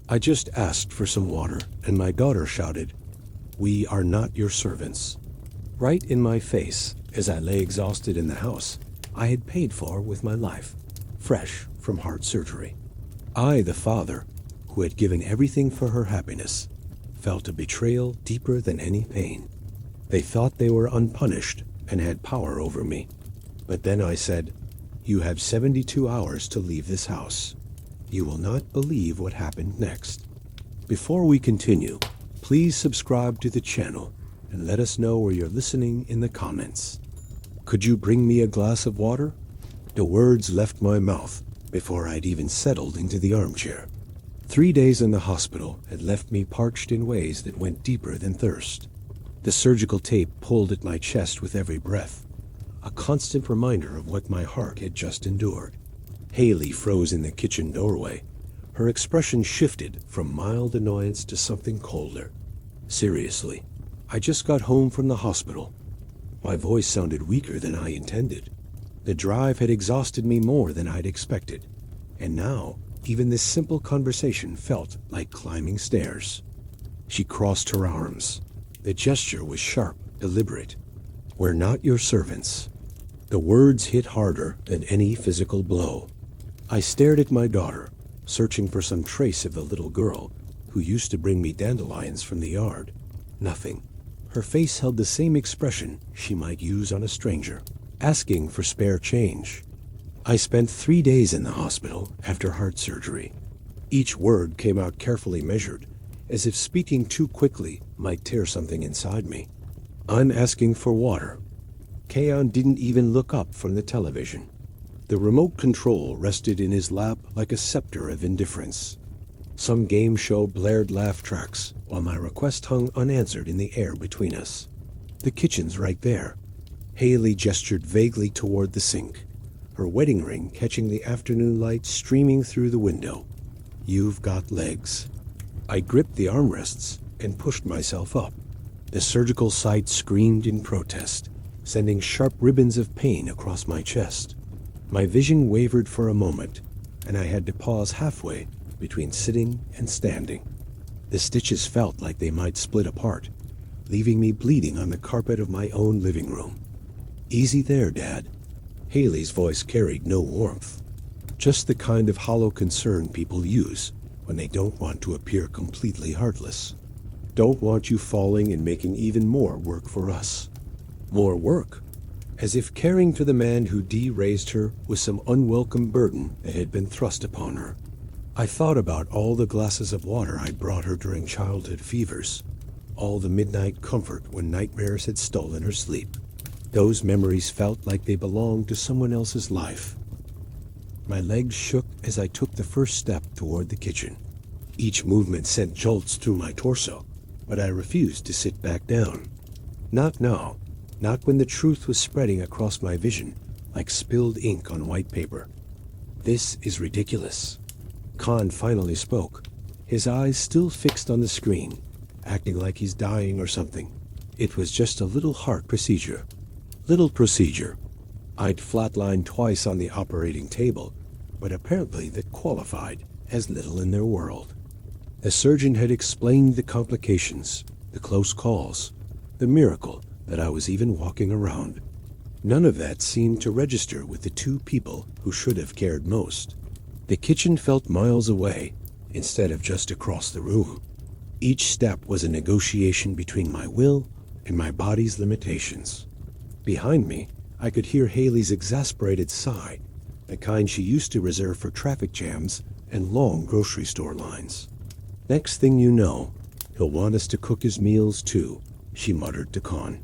I just asked for some water, and my daughter shouted, "We are not your servants." Right in my face, as I lay exhausted in the house I had paid for with my life, fresh from heart surgery. I, the father, who had given everything for her happiness, felt a betrayal deeper than any pain. They thought they were unpunished and had power over me. But then I said, "You have 72 hours to leave this house." You will not believe what happened next. Before we continue, please subscribe to the channel and let us know where you're listening in the comments. "Could you bring me a glass of water?" The words left my mouth before I'd even settled into the armchair. 3 days in the hospital had left me parched in ways that went deeper than thirst. The surgical tape pulled at my chest with every breath, a constant reminder of what my heart had just endured. Haley froze in the kitchen doorway. Her expression shifted from mild annoyance to something colder. "Seriously, I just got home from the hospital." My voice sounded weaker than I intended. The drive had exhausted me more than I'd expected, and now even this simple conversation felt like climbing stairs. She crossed her arms. The gesture was sharp, deliberate. "We're not your servants." The words hit harder than any physical blow. I stared at my daughter, searching for some trace of the little girl who used to bring me dandelions from the yard. Nothing. Her face held the same expression she might use on a stranger, asking for spare change. I spent 3 days in the hospital after heart surgery. Each word came out carefully measured, as if speaking too quickly might tear something inside me. "I'm asking for water." Kaon didn't even look up from the television. The remote control rested in his lap like a scepter of indifference. Some game show blared laugh tracks, while my request hung unanswered in the air between us. "The kitchen's right there." Haley gestured vaguely toward the sink, her wedding ring catching the afternoon light streaming through the window. "You've got legs." I gripped the armrests and pushed myself up. The surgical site screamed in protest, sending sharp ribbons of pain across my chest. My vision wavered for a moment, and I had to pause halfway between sitting and standing. The stitches felt like they might split apart, leaving me bleeding on the carpet of my own living room. "Easy there, Dad." Haley's voice carried no warmth, just the kind of hollow concern people use when they don't want to appear completely heartless. "Don't want you falling and making even more work for us." More work? As if caring for the man who raised her was some unwelcome burden that had been thrust upon her. I thought about all the glasses of water I'd brought her during childhood fevers, all the midnight comfort when nightmares had stolen her sleep. Those memories felt like they belonged to someone else's life. My legs shook as I took the first step toward the kitchen. Each movement sent jolts through my torso, but I refused to sit back down. Not now. Not when the truth was spreading across my vision like spilled ink on white paper. "This is ridiculous." Khan finally spoke, his eyes still fixed on the screen, acting like he's dying or something. "It was just a little heart procedure." Little procedure. I'd flatlined twice on the operating table, but apparently that qualified as little in their world. The surgeon had explained the complications, the close calls, the miracle that I was even walking around. None of that seemed to register with the two people who should have cared most. The kitchen felt miles away, instead of just across the room. Each step was a negotiation between my will and my body's limitations. Behind me, I could hear Haley's exasperated sigh, the kind she used to reserve for traffic jams and long grocery store lines. "Next thing you know, he'll want us to cook his meals too," she muttered to Khan.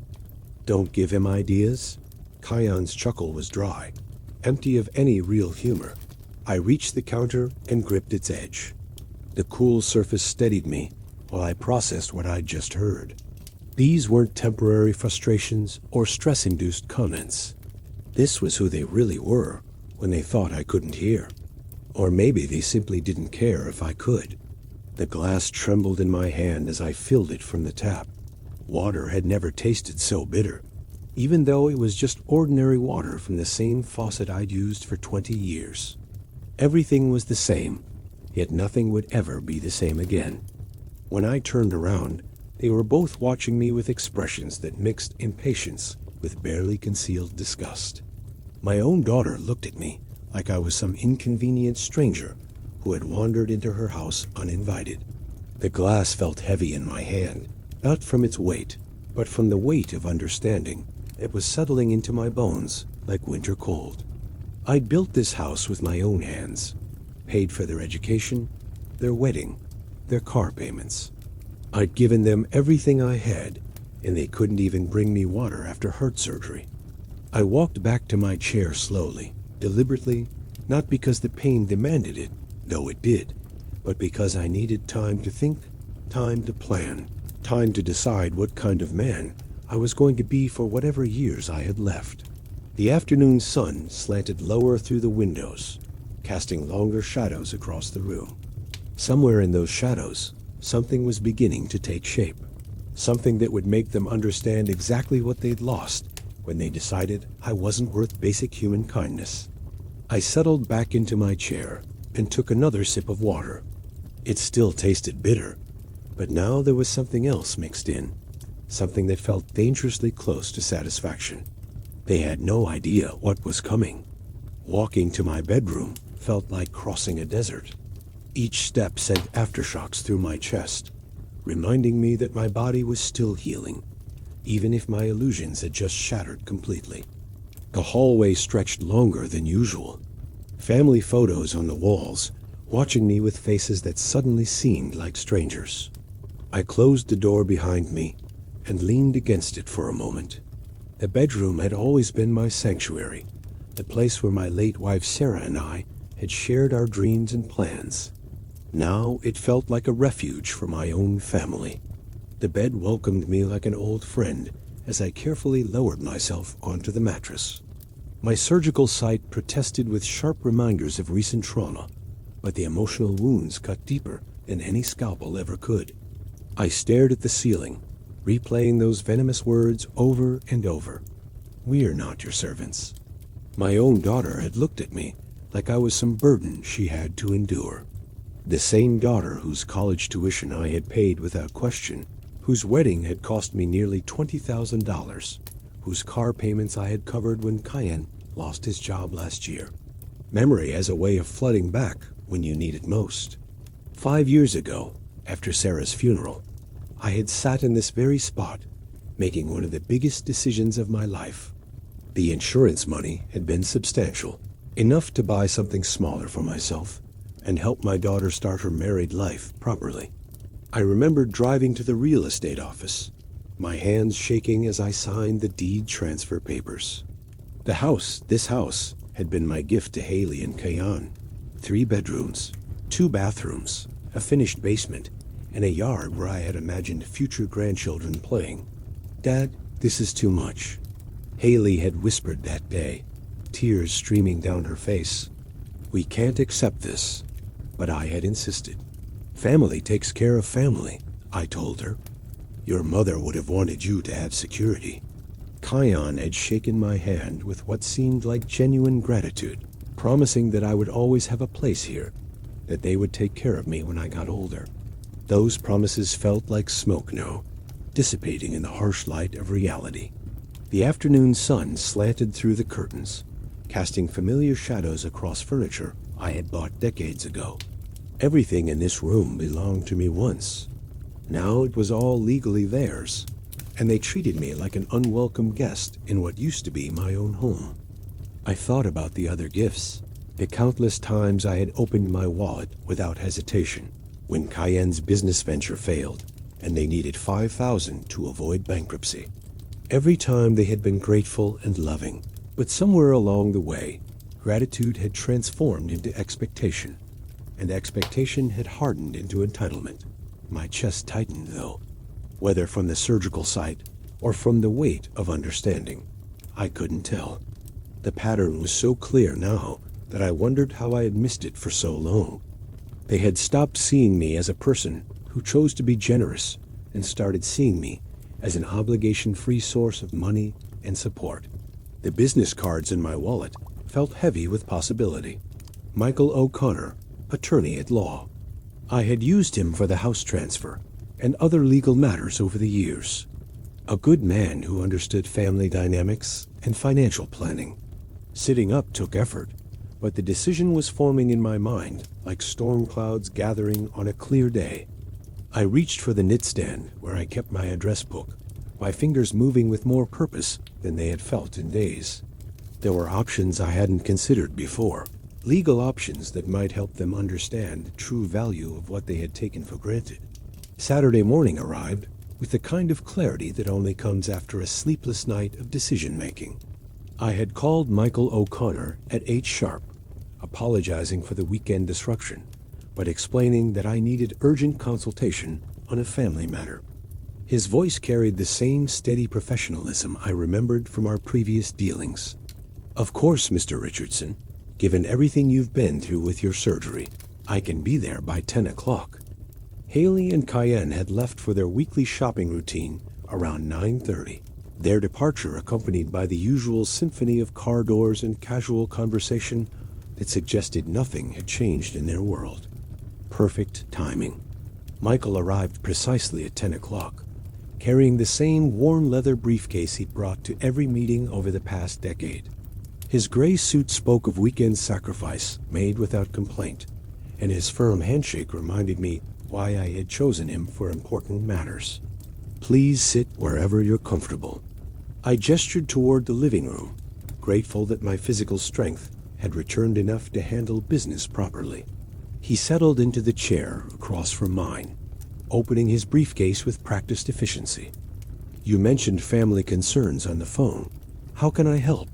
"Don't give him ideas." Kion's chuckle was dry, empty of any real humor. I reached the counter and gripped its edge. The cool surface steadied me while I processed what I'd just heard. These weren't temporary frustrations or stress-induced comments. This was who they really were when they thought I couldn't hear. Or maybe they simply didn't care if I could. The glass trembled in my hand as I filled it from the tap. Water had never tasted so bitter, even though it was just ordinary water from the same faucet I'd used for 20 years. Everything was the same. yet nothing would ever be the same again. When I turned around, they were both watching me with expressions that mixed impatience with barely concealed disgust. My own daughter looked at me like I was some inconvenient stranger who had wandered into her house uninvited. The glass felt heavy in my hand, not from its weight, but from the weight of understanding. It was settling into my bones like winter cold. I'd built this house with my own hands, paid for their education, their wedding, their car payments. I'd given them everything I had, and they couldn't even bring me water after heart surgery. I walked back to my chair slowly, deliberately, not because the pain demanded it, though it did, but because I needed time to think, time to plan, time to decide what kind of man I was going to be for whatever years I had left. The afternoon sun slanted lower through the windows, casting longer shadows across the room. Somewhere in those shadows, something was beginning to take shape. Something that would make them understand exactly what they'd lost when they decided I wasn't worth basic human kindness. I settled back into my chair and took another sip of water. It still tasted bitter, but now there was something else mixed in, something that felt dangerously close to satisfaction. They had no idea what was coming. Walking to my bedroom felt like crossing a desert. Each step sent aftershocks through my chest, reminding me that my body was still healing, even if my illusions had just shattered completely. The hallway stretched longer than usual. Family photos on the walls, watching me with faces that suddenly seemed like strangers. I closed the door behind me and leaned against it for a moment. The bedroom had always been my sanctuary, the place where my late wife Sarah and I had shared our dreams and plans. Now it felt like a refuge for my own family. The bed welcomed me like an old friend as I carefully lowered myself onto the mattress. My surgical sight protested with sharp reminders of recent trauma, but the emotional wounds cut deeper than any scalpel ever could. I stared at the ceiling, replaying those venomous words over and over. "We're not your servants." My own daughter had looked at me like I was some burden she had to endure. The same daughter whose college tuition I had paid without question, whose wedding had cost me nearly $20,000, whose car payments I had covered when Cayenne lost his job last year. Memory has a way of flooding back when you need it most. 5 years ago, after Sarah's funeral, I had sat in this very spot, making one of the biggest decisions of my life. The insurance money had been substantial, enough to buy something smaller for myself and help my daughter start her married life properly. I remembered driving to the real estate office, my hands shaking as I signed the deed transfer papers. This house, had been my gift to Haley and Kayan. 3 bedrooms, 2 bathrooms, a finished basement, and a yard where I had imagined future grandchildren playing. "Dad, this is too much," Haley had whispered that day, tears streaming down her face. "We can't accept this," but I had insisted. "Family takes care of family," I told her. "Your mother would have wanted you to have security." Kion had shaken my hand with what seemed like genuine gratitude, promising that I would always have a place here, that they would take care of me when I got older. Those promises felt like smoke now, dissipating in the harsh light of reality. The afternoon sun slanted through the curtains, casting familiar shadows across furniture I had bought decades ago. Everything in this room belonged to me once. Now it was all legally theirs, and they treated me like an unwelcome guest in what used to be my own home. I thought about the other gifts, the countless times I had opened my wallet without hesitation, when Cayenne's business venture failed, and they needed $5,000 to avoid bankruptcy. Every time they had been grateful and loving, but somewhere along the way, gratitude had transformed into expectation, and expectation had hardened into entitlement. My chest tightened, though, whether from the surgical site or from the weight of understanding. I couldn't tell. The pattern was so clear now that I wondered how I had missed it for so long. They had stopped seeing me as a person who chose to be generous and started seeing me as an obligation-free source of money and support. The business cards in my wallet felt heavy with possibility. Michael O'Connor, attorney at law. I had used him for the house transfer and other legal matters over the years. A good man who understood family dynamics and financial planning. Sitting up took effort, but the decision was forming in my mind like storm clouds gathering on a clear day. I reached for the knitstand where I kept my address book, my fingers moving with more purpose than they had felt in days. There were options I hadn't considered before, legal options that might help them understand the true value of what they had taken for granted. Saturday morning arrived with the kind of clarity that only comes after a sleepless night of decision-making. I had called Michael O'Connor at 8 sharp, apologizing for the weekend disruption, but explaining that I needed urgent consultation on a family matter. His voice carried the same steady professionalism I remembered from our previous dealings. "Of course, Mr. Richardson, given everything you've been through with your surgery, I can be there by 10 o'clock. Haley and Cayenne had left for their weekly shopping routine around 9:30, their departure accompanied by the usual symphony of car doors and casual conversation that suggested nothing had changed in their world. Perfect timing. Michael arrived precisely at 10 o'clock, carrying the same worn leather briefcase he'd brought to every meeting over the past decade. His gray suit spoke of weekend sacrifice made without complaint, and his firm handshake reminded me why I had chosen him for important matters. "Please sit wherever you're comfortable." I gestured toward the living room, grateful that my physical strength had returned enough to handle business properly. He settled into the chair across from mine, opening his briefcase with practiced efficiency. "You mentioned family concerns on the phone. How can I help?"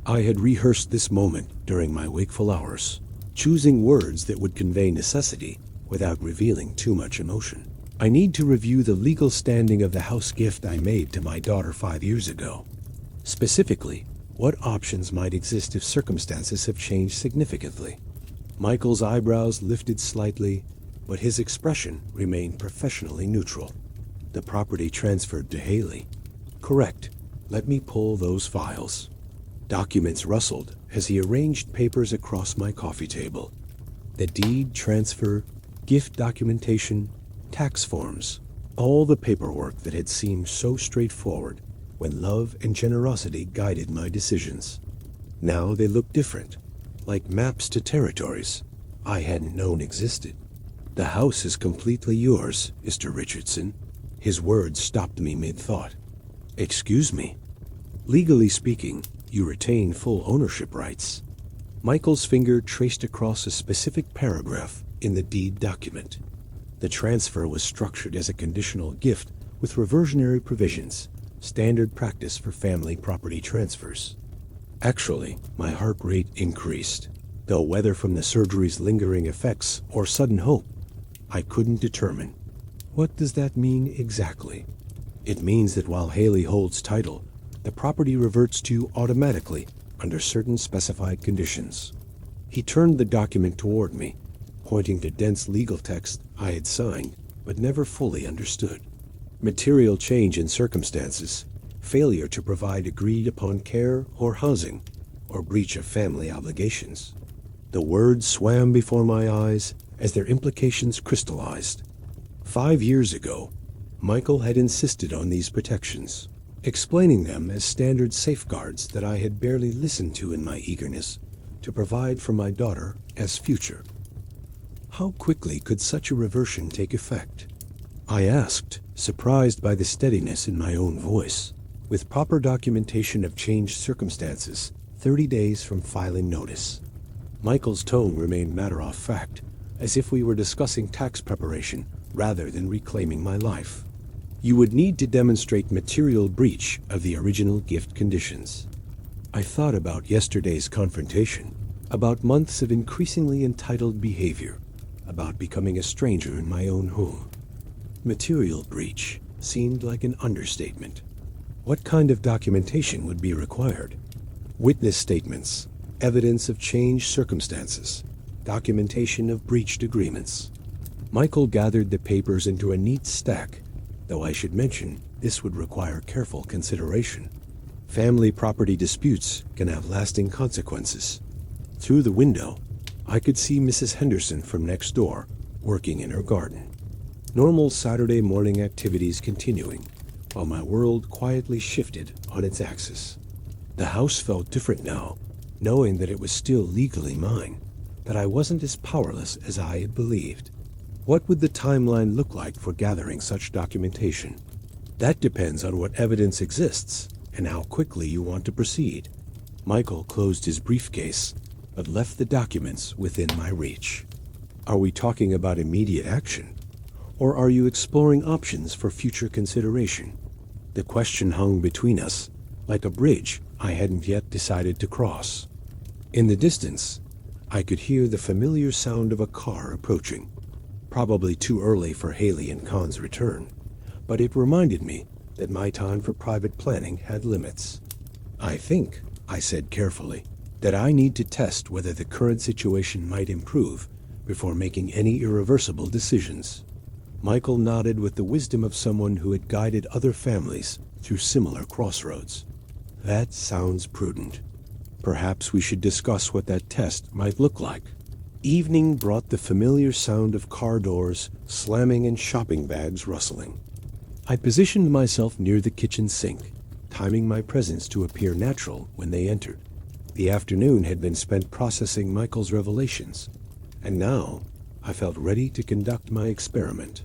I had rehearsed this moment during my wakeful hours, choosing words that would convey necessity without revealing too much emotion. "I need to review the legal standing of the house gift I made to my daughter 5 years ago. Specifically, what options might exist if circumstances have changed significantly." Michael's eyebrows lifted slightly, but his expression remained professionally neutral. "The property transferred to Haley." "Correct. Let me pull those files." Documents rustled as he arranged papers across my coffee table. The deed, transfer, gift documentation, tax forms, all the paperwork that had seemed so straightforward when love and generosity guided my decisions. Now they looked different, like maps to territories I hadn't known existed. "The house is completely yours, Mr. Richardson." His words stopped me mid-thought. "Excuse me. Legally speaking, you retain full ownership rights." Michael's finger traced across a specific paragraph in the deed document. The transfer was structured as a conditional gift with reversionary provisions, standard practice for family property transfers. Actually, my heart rate increased, though whether from the surgery's lingering effects or sudden hope, I couldn't determine. What does that mean exactly? It means that while Haley holds title, the property reverts to you automatically under certain specified conditions. He turned the document toward me, pointing to dense legal text I had signed but never fully understood. Material change in circumstances, failure to provide agreed-upon care or housing, or breach of family obligations. The words swam before my eyes as their implications crystallized. 5 years ago, Michael had insisted on these protections, explaining them as standard safeguards that I had barely listened to in my eagerness to provide for my daughter as future. How quickly could such a reversion take effect? I asked, surprised by the steadiness in my own voice. With proper documentation of changed circumstances, 30 days from filing notice. Michael's tone remained matter-of-fact, as if we were discussing tax preparation rather than reclaiming my life. You would need to demonstrate material breach of the original gift conditions. I thought about yesterday's confrontation, about months of increasingly entitled behavior, about becoming a stranger in my own home. Material breach seemed like an understatement. What kind of documentation would be required? Witness statements, evidence of changed circumstances, documentation of breached agreements. Michael gathered the papers into a neat stack, though I should mention this would require careful consideration. Family property disputes can have lasting consequences. Through the window, I could see Mrs. Henderson from next door, working in her garden. Normal Saturday morning activities continuing, while my world quietly shifted on its axis. The house felt different now, knowing that it was still legally mine, that I wasn't as powerless as I had believed. What would the timeline look like for gathering such documentation? That depends on what evidence exists and how quickly you want to proceed. Michael closed his briefcase, but left the documents within my reach. Are we talking about immediate action? Or are you exploring options for future consideration? The question hung between us, like a bridge I hadn't yet decided to cross. In the distance, I could hear the familiar sound of a car approaching. Probably too early for Haley and Khan's return, but it reminded me that my time for private planning had limits. I think, I said carefully, that I need to test whether the current situation might improve before making any irreversible decisions. Michael nodded with the wisdom of someone who had guided other families through similar crossroads. That sounds prudent. Perhaps we should discuss what that test might look like. Evening brought the familiar sound of car doors slamming and shopping bags rustling. I positioned myself near the kitchen sink, timing my presence to appear natural when they entered. The afternoon had been spent processing Michael's revelations, and now I felt ready to conduct my experiment.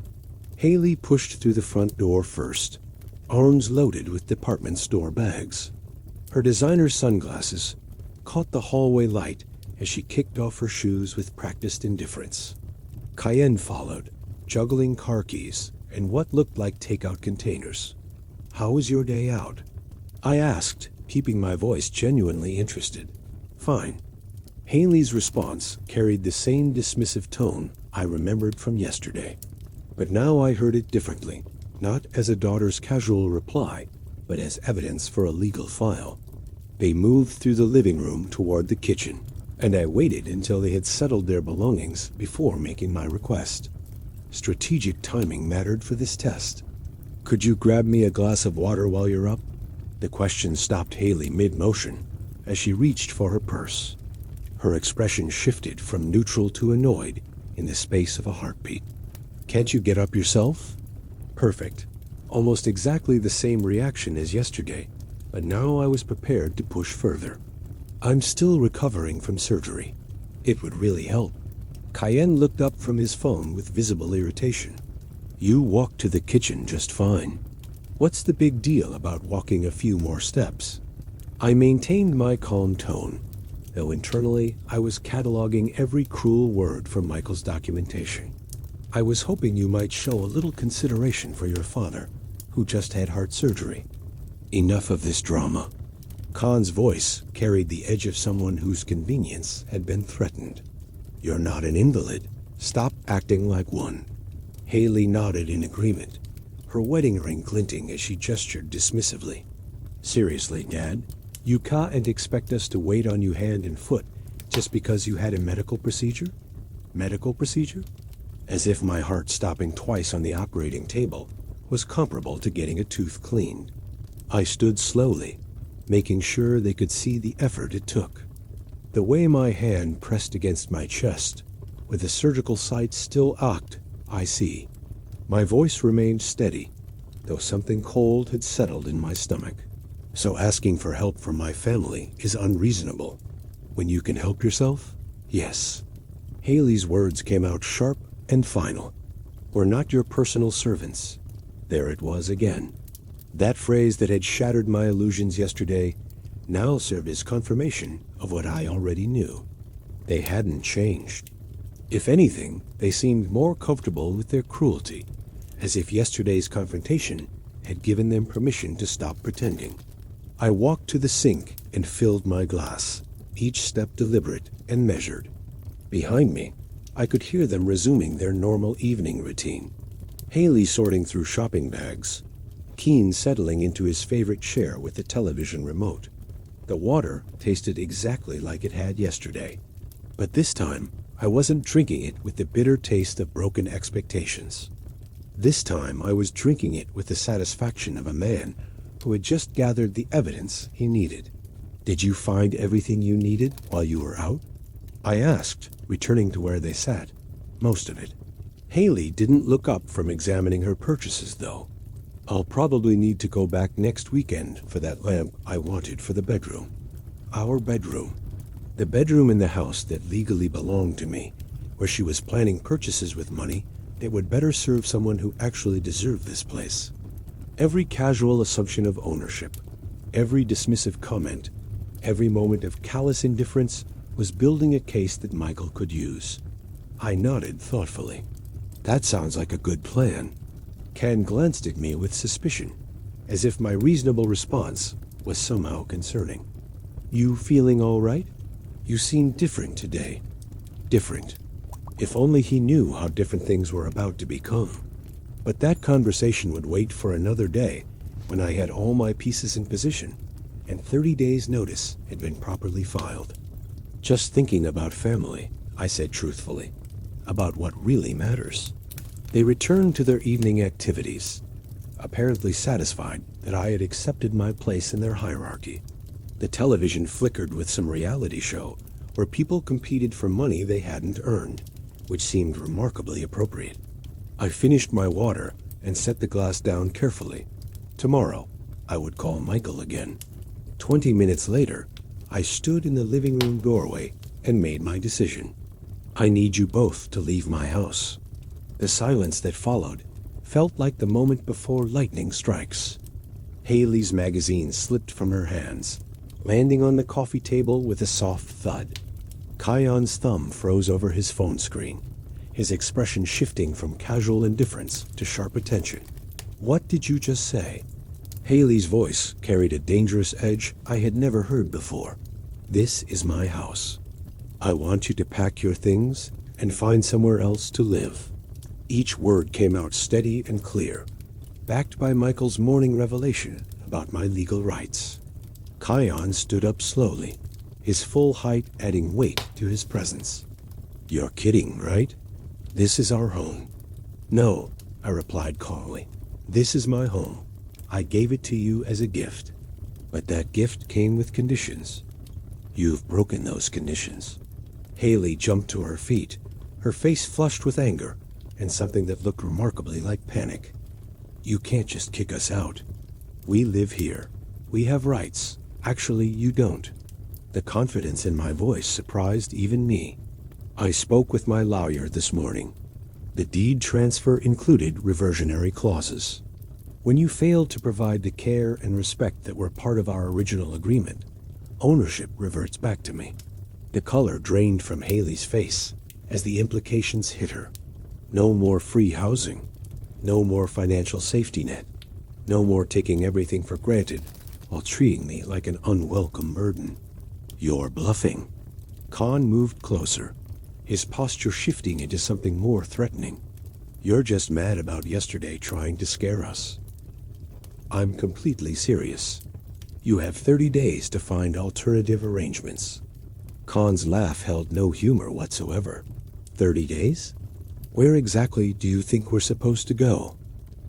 Haley pushed through the front door first, arms loaded with department store bags. Her designer sunglasses caught the hallway light as she kicked off her shoes with practiced indifference. Cayenne followed, juggling car keys and what looked like takeout containers. "How was your day out?" I asked, keeping my voice genuinely interested. "Fine." Haley's response carried the same dismissive tone I remembered from yesterday. But now I heard it differently, not as a daughter's casual reply, but as evidence for a legal file. They moved through the living room toward the kitchen, and I waited until they had settled their belongings before making my request. Strategic timing mattered for this test. "Could you grab me a glass of water while you're up?" The question stopped Haley mid-motion as she reached for her purse. Her expression shifted from neutral to annoyed in the space of a heartbeat. "Can't you get up yourself?" Perfect. Almost exactly the same reaction as yesterday, but now I was prepared to push further. "I'm still recovering from surgery. It would really help." Cayenne looked up from his phone with visible irritation. "You walked to the kitchen just fine. What's the big deal about walking a few more steps?" I maintained my calm tone, though internally I was cataloging every cruel word from Michael's documentation. "I was hoping you might show a little consideration for your father, who just had heart surgery." Enough of this drama. Khan's voice carried the edge of someone whose convenience had been threatened. "You're not an invalid. Stop acting like one." Haley nodded in agreement, her wedding ring glinting as she gestured dismissively. "Seriously, Dad, you can't expect us to wait on you hand and foot just because you had a medical procedure?" "Medical procedure?" As if my heart stopping twice on the operating table was comparable to getting a tooth cleaned. I stood slowly, making sure they could see the effort it took. The way my hand pressed against my chest, with the surgical site still arced, I see. My voice remained steady, though something cold had settled in my stomach. "So asking for help from my family is unreasonable. When you can help yourself? Yes." Haley's words came out sharp and final. "We're not your personal servants." There it was again. That phrase that had shattered my illusions yesterday now served as confirmation of what I already knew. They hadn't changed. If anything, they seemed more comfortable with their cruelty, as if yesterday's confrontation had given them permission to stop pretending. I walked to the sink and filled my glass, each step deliberate and measured. Behind me, I could hear them resuming their normal evening routine. Haley sorting through shopping bags, Keen settling into his favorite chair with the television remote. The water tasted exactly like it had yesterday, but this time I wasn't drinking it with the bitter taste of broken expectations. This time I was drinking it with the satisfaction of a man who had just gathered the evidence he needed. "Did you find everything you needed while you were out?" I asked, returning to where they sat, most of it. Haley didn't look up from examining her purchases, though. I'll probably need to go back next weekend for that lamp I wanted for the bedroom. Our bedroom. The bedroom in the house that legally belonged to me, where she was planning purchases with money that would better serve someone who actually deserved this place. Every casual assumption of ownership, every dismissive comment, every moment of callous indifference was building a case that Michael could use. I nodded thoughtfully. That sounds like a good plan. Can glanced at me with suspicion, as if my reasonable response was somehow concerning. You feeling all right? You seem different today. Different. If only he knew how different things were about to become. But that conversation would wait for another day when I had all my pieces in position and 30 days' notice had been properly filed. Just thinking about family, I said truthfully, about what really matters. They returned to their evening activities, apparently satisfied that I had accepted my place in their hierarchy. The television flickered with some reality show where people competed for money they hadn't earned, which seemed remarkably appropriate. I finished my water and set the glass down carefully. Tomorrow, I would call Michael again. 20 minutes later, I stood in the living room doorway and made my decision. I need you both to leave my house. The silence that followed felt like the moment before lightning strikes. Haley's magazine slipped from her hands, landing on the coffee table with a soft thud. Kion's thumb froze over his phone screen, his expression shifting from casual indifference to sharp attention. What did you just say? Haley's voice carried a dangerous edge I had never heard before. This is my house. I want you to pack your things and find somewhere else to live. Each word came out steady and clear, backed by Michael's morning revelation about my legal rights. Kion stood up slowly, his full height adding weight to his presence. You're kidding, right? This is our home. No, I replied calmly. This is my home. I gave it to you as a gift. But that gift came with conditions. You've broken those conditions. Haley jumped to her feet, her face flushed with anger and something that looked remarkably like panic. You can't just kick us out. We live here. We have rights. Actually, you don't. The confidence in my voice surprised even me. I spoke with my lawyer this morning. The deed transfer included reversionary clauses. When you failed to provide the care and respect that were part of our original agreement, ownership reverts back to me. The color drained from Haley's face as the implications hit her. No more free housing. No more financial safety net. No more taking everything for granted while treating me like an unwelcome burden. You're bluffing. Khan moved closer, his posture shifting into something more threatening. You're just mad about yesterday trying to scare us. I'm completely serious. You have 30 days to find alternative arrangements. Khan's laugh held no humor whatsoever. 30 days? Where exactly do you think we're supposed to go?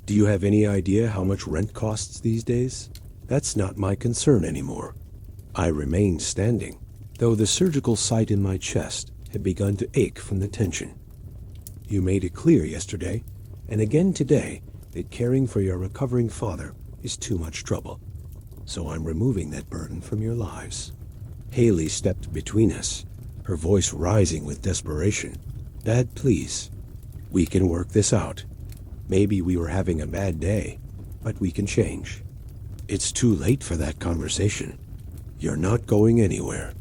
Do you have any idea how much rent costs these days? That's not my concern anymore. I remained standing, though the surgical site in my chest had begun to ache from the tension. You made it clear yesterday, and again today, that caring for your recovering father is too much trouble. So I'm removing that burden from your lives. Haley stepped between us, her voice rising with desperation. Dad, please. We can work this out. Maybe we were having a bad day, but we can change. It's too late for that conversation. You're not going anywhere.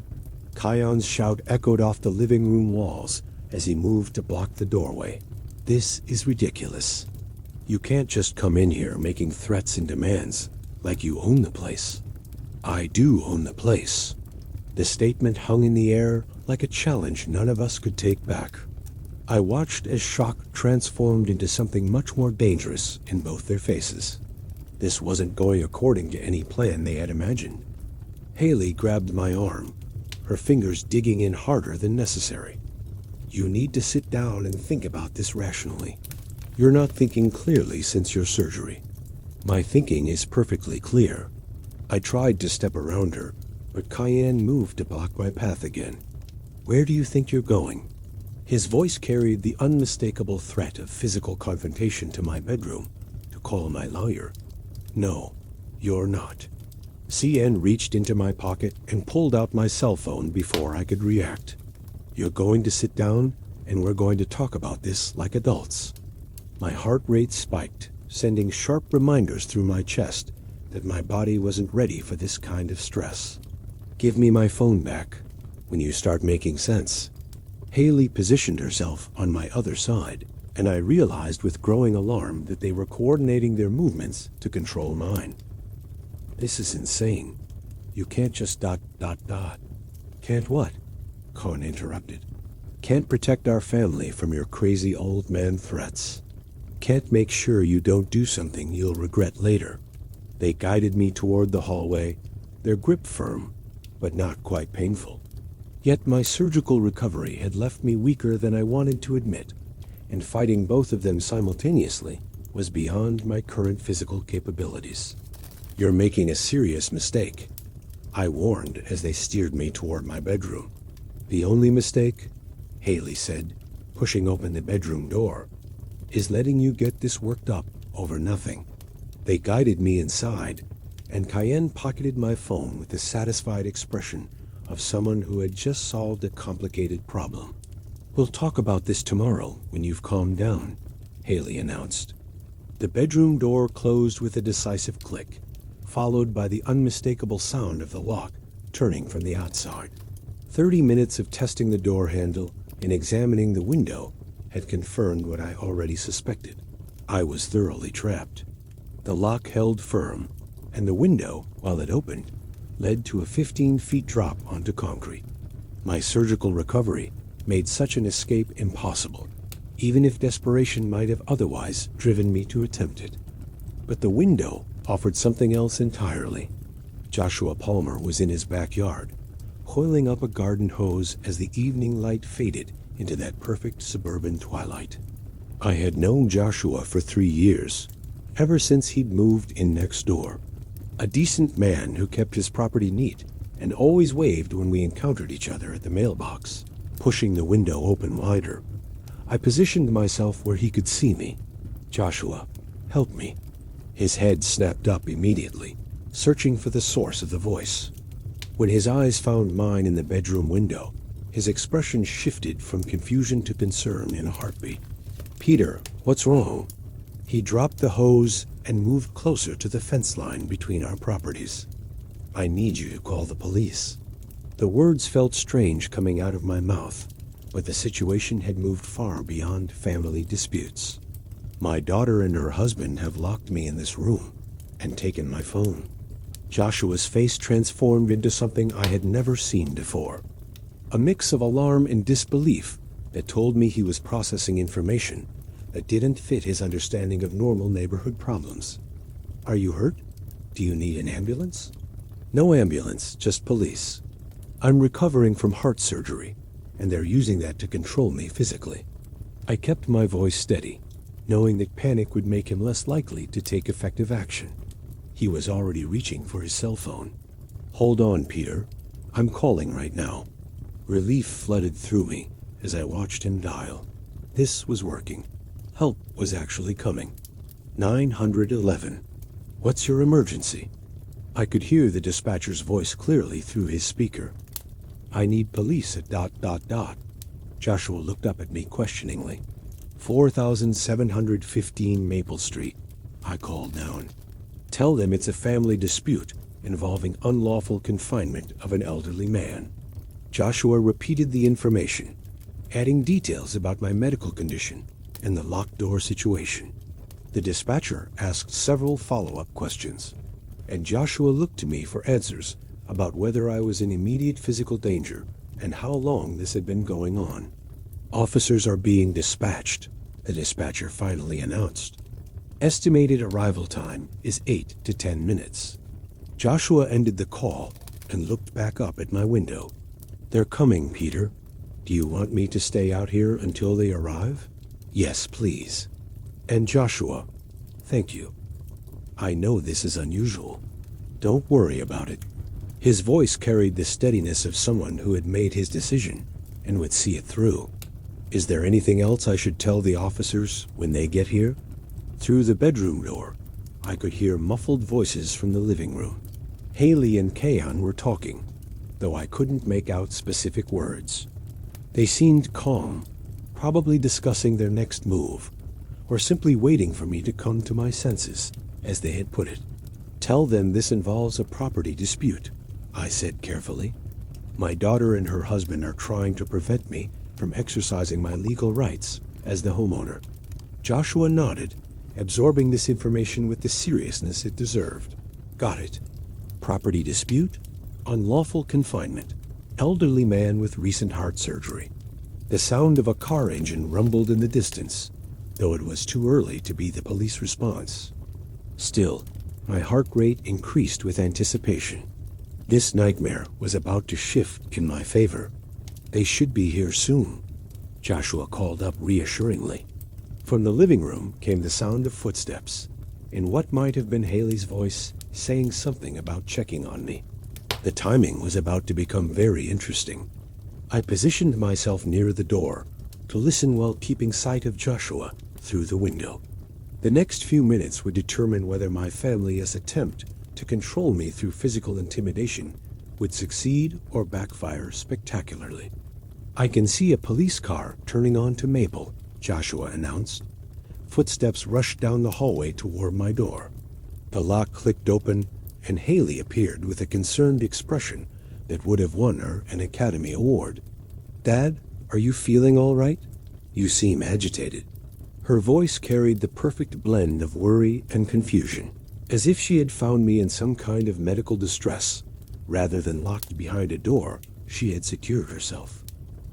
Kion's shout echoed off the living room walls as he moved to block the doorway. This is ridiculous. You can't just come in here making threats and demands like you own the place. I do own the place. The statement hung in the air like a challenge none of us could take back. I watched as shock transformed into something much more dangerous in both their faces. This wasn't going according to any plan they had imagined. Haley grabbed my arm, her fingers digging in harder than necessary. You need to sit down and think about this rationally. You're not thinking clearly since your surgery. My thinking is perfectly clear. I tried to step around her, but Cayenne moved to block my path again. Where do you think you're going? His voice carried the unmistakable threat of physical confrontation to my bedroom, to call my lawyer. No, you're not. CN reached into my pocket and pulled out my cell phone before I could react. You're going to sit down, and we're going to talk about this like adults. My heart rate spiked, sending sharp reminders through my chest that my body wasn't ready for this kind of stress. Give me my phone back when you start making sense. Haley positioned herself on my other side, and I realized with growing alarm that they were coordinating their movements to control mine. This is insane. You can't just ... Can't what? Cohen interrupted. Can't protect our family from your crazy old man threats. Can't make sure you don't do something you'll regret later. They guided me toward the hallway, their grip firm, but not quite painful. Yet my surgical recovery had left me weaker than I wanted to admit, and fighting both of them simultaneously was beyond my current physical capabilities. You're making a serious mistake, I warned as they steered me toward my bedroom. The only mistake, Haley said, pushing open the bedroom door, is letting you get this worked up over nothing. They guided me inside, and Cayenne pocketed my phone with the satisfied expression of someone who had just solved a complicated problem. We'll talk about this tomorrow when you've calmed down, Haley announced. The bedroom door closed with a decisive click, followed by the unmistakable sound of the lock turning from the outside. 30 minutes of testing the door handle and examining the window had confirmed what I already suspected. I was thoroughly trapped. The lock held firm, and the window, while it opened, led to a 15-feet drop onto concrete. My surgical recovery made such an escape impossible, even if desperation might have otherwise driven me to attempt it. But the window offered something else entirely. Joshua Palmer was in his backyard, coiling up a garden hose as the evening light faded into that perfect suburban twilight. I had known Joshua for 3 years, ever since he'd moved in next door. A decent man who kept his property neat and always waved when we encountered each other at the mailbox. Pushing the window open wider, I positioned myself where he could see me. Joshua, help me. His head snapped up immediately, searching for the source of the voice. When his eyes found mine in the bedroom window, his expression shifted from confusion to concern in a heartbeat. Peter, what's wrong? He dropped the hose and moved closer to the fence line between our properties. I need you to call the police. The words felt strange coming out of my mouth, but the situation had moved far beyond family disputes. My daughter and her husband have locked me in this room and taken my phone. Joshua's face transformed into something I had never seen before. A mix of alarm and disbelief that told me he was processing information that didn't fit his understanding of normal neighborhood problems. Are you hurt? Do you need an ambulance? No ambulance, just police. I'm recovering from heart surgery, and they're using that to control me physically. I kept my voice steady, knowing that panic would make him less likely to take effective action. He was already reaching for his cell phone. Hold on, Peter. I'm calling right now. Relief flooded through me as I watched him dial. This was working. Help was actually coming. 911. What's your emergency? I could hear the dispatcher's voice clearly through his speaker. I need police at ... Joshua looked up at me questioningly. 4715 Maple Street, I called down. Tell them it's a family dispute involving unlawful confinement of an elderly man. Joshua repeated the information, adding details about my medical condition and the locked door situation. The dispatcher asked several follow-up questions, and Joshua looked to me for answers about whether I was in immediate physical danger and how long this had been going on. Officers are being dispatched, the dispatcher finally announced. Estimated arrival time is 8 to 10 minutes. Joshua ended the call and looked back up at my window. They're coming, Peter. Do you want me to stay out here until they arrive? Yes, please. And Joshua, thank you. I know this is unusual. Don't worry about it. His voice carried the steadiness of someone who had made his decision and would see it through. Is there anything else I should tell the officers when they get here? Through the bedroom door, I could hear muffled voices from the living room. Haley and Kayan were talking, though I couldn't make out specific words. They seemed calm, probably discussing their next move, or simply waiting for me to come to my senses, as they had put it. Tell them this involves a property dispute, I said carefully. My daughter and her husband are trying to prevent me from exercising my legal rights as the homeowner. Joshua nodded, absorbing this information with the seriousness it deserved. Got it. Property dispute? Unlawful confinement. Elderly man with recent heart surgery. The sound of a car engine rumbled in the distance, though it was too early to be the police response. Still, my heart rate increased with anticipation. This nightmare was about to shift in my favor. They should be here soon, Joshua called up reassuringly. From the living room came the sound of footsteps, in what might have been Haley's voice saying something about checking on me. The timing was about to become very interesting. I positioned myself near the door to listen while keeping sight of Joshua through the window. The next few minutes would determine whether my family's attempt to control me through physical intimidation would succeed or backfire spectacularly. I can see a police car turning onto Maple, Joshua announced. Footsteps rushed down the hallway toward my door. The lock clicked open, and Haley appeared with a concerned expression that would have won her an Academy Award. Dad, are you feeling all right? You seem agitated. Her voice carried the perfect blend of worry and confusion, as if she had found me in some kind of medical distress. Rather than locked behind a door, she had secured herself.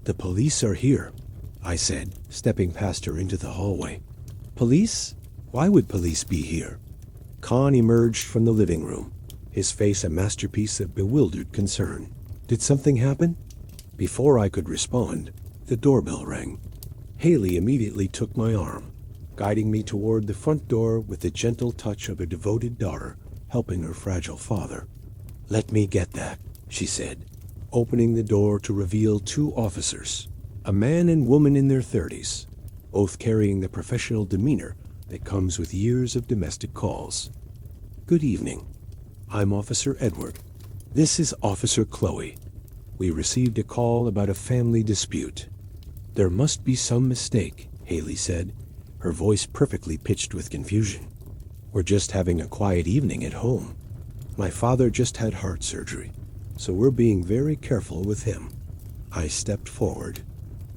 The police are here, I said, stepping past her into the hallway. Police? Why would police be here? Khan emerged from the living room, his face a masterpiece of bewildered concern. Did something happen? Before I could respond, the doorbell rang. Haley immediately took my arm, guiding me toward the front door with the gentle touch of a devoted daughter helping her fragile father. Let me get that, she said, opening the door to reveal two officers, a man and woman in their 30s, both carrying the professional demeanor that comes with years of domestic calls. Good evening. I'm Officer Edward. This is Officer Chloe. We received a call about a family dispute. There must be some mistake, Haley said, her voice perfectly pitched with confusion. We're just having a quiet evening at home. My father just had heart surgery, so we're being very careful with him. I stepped forward.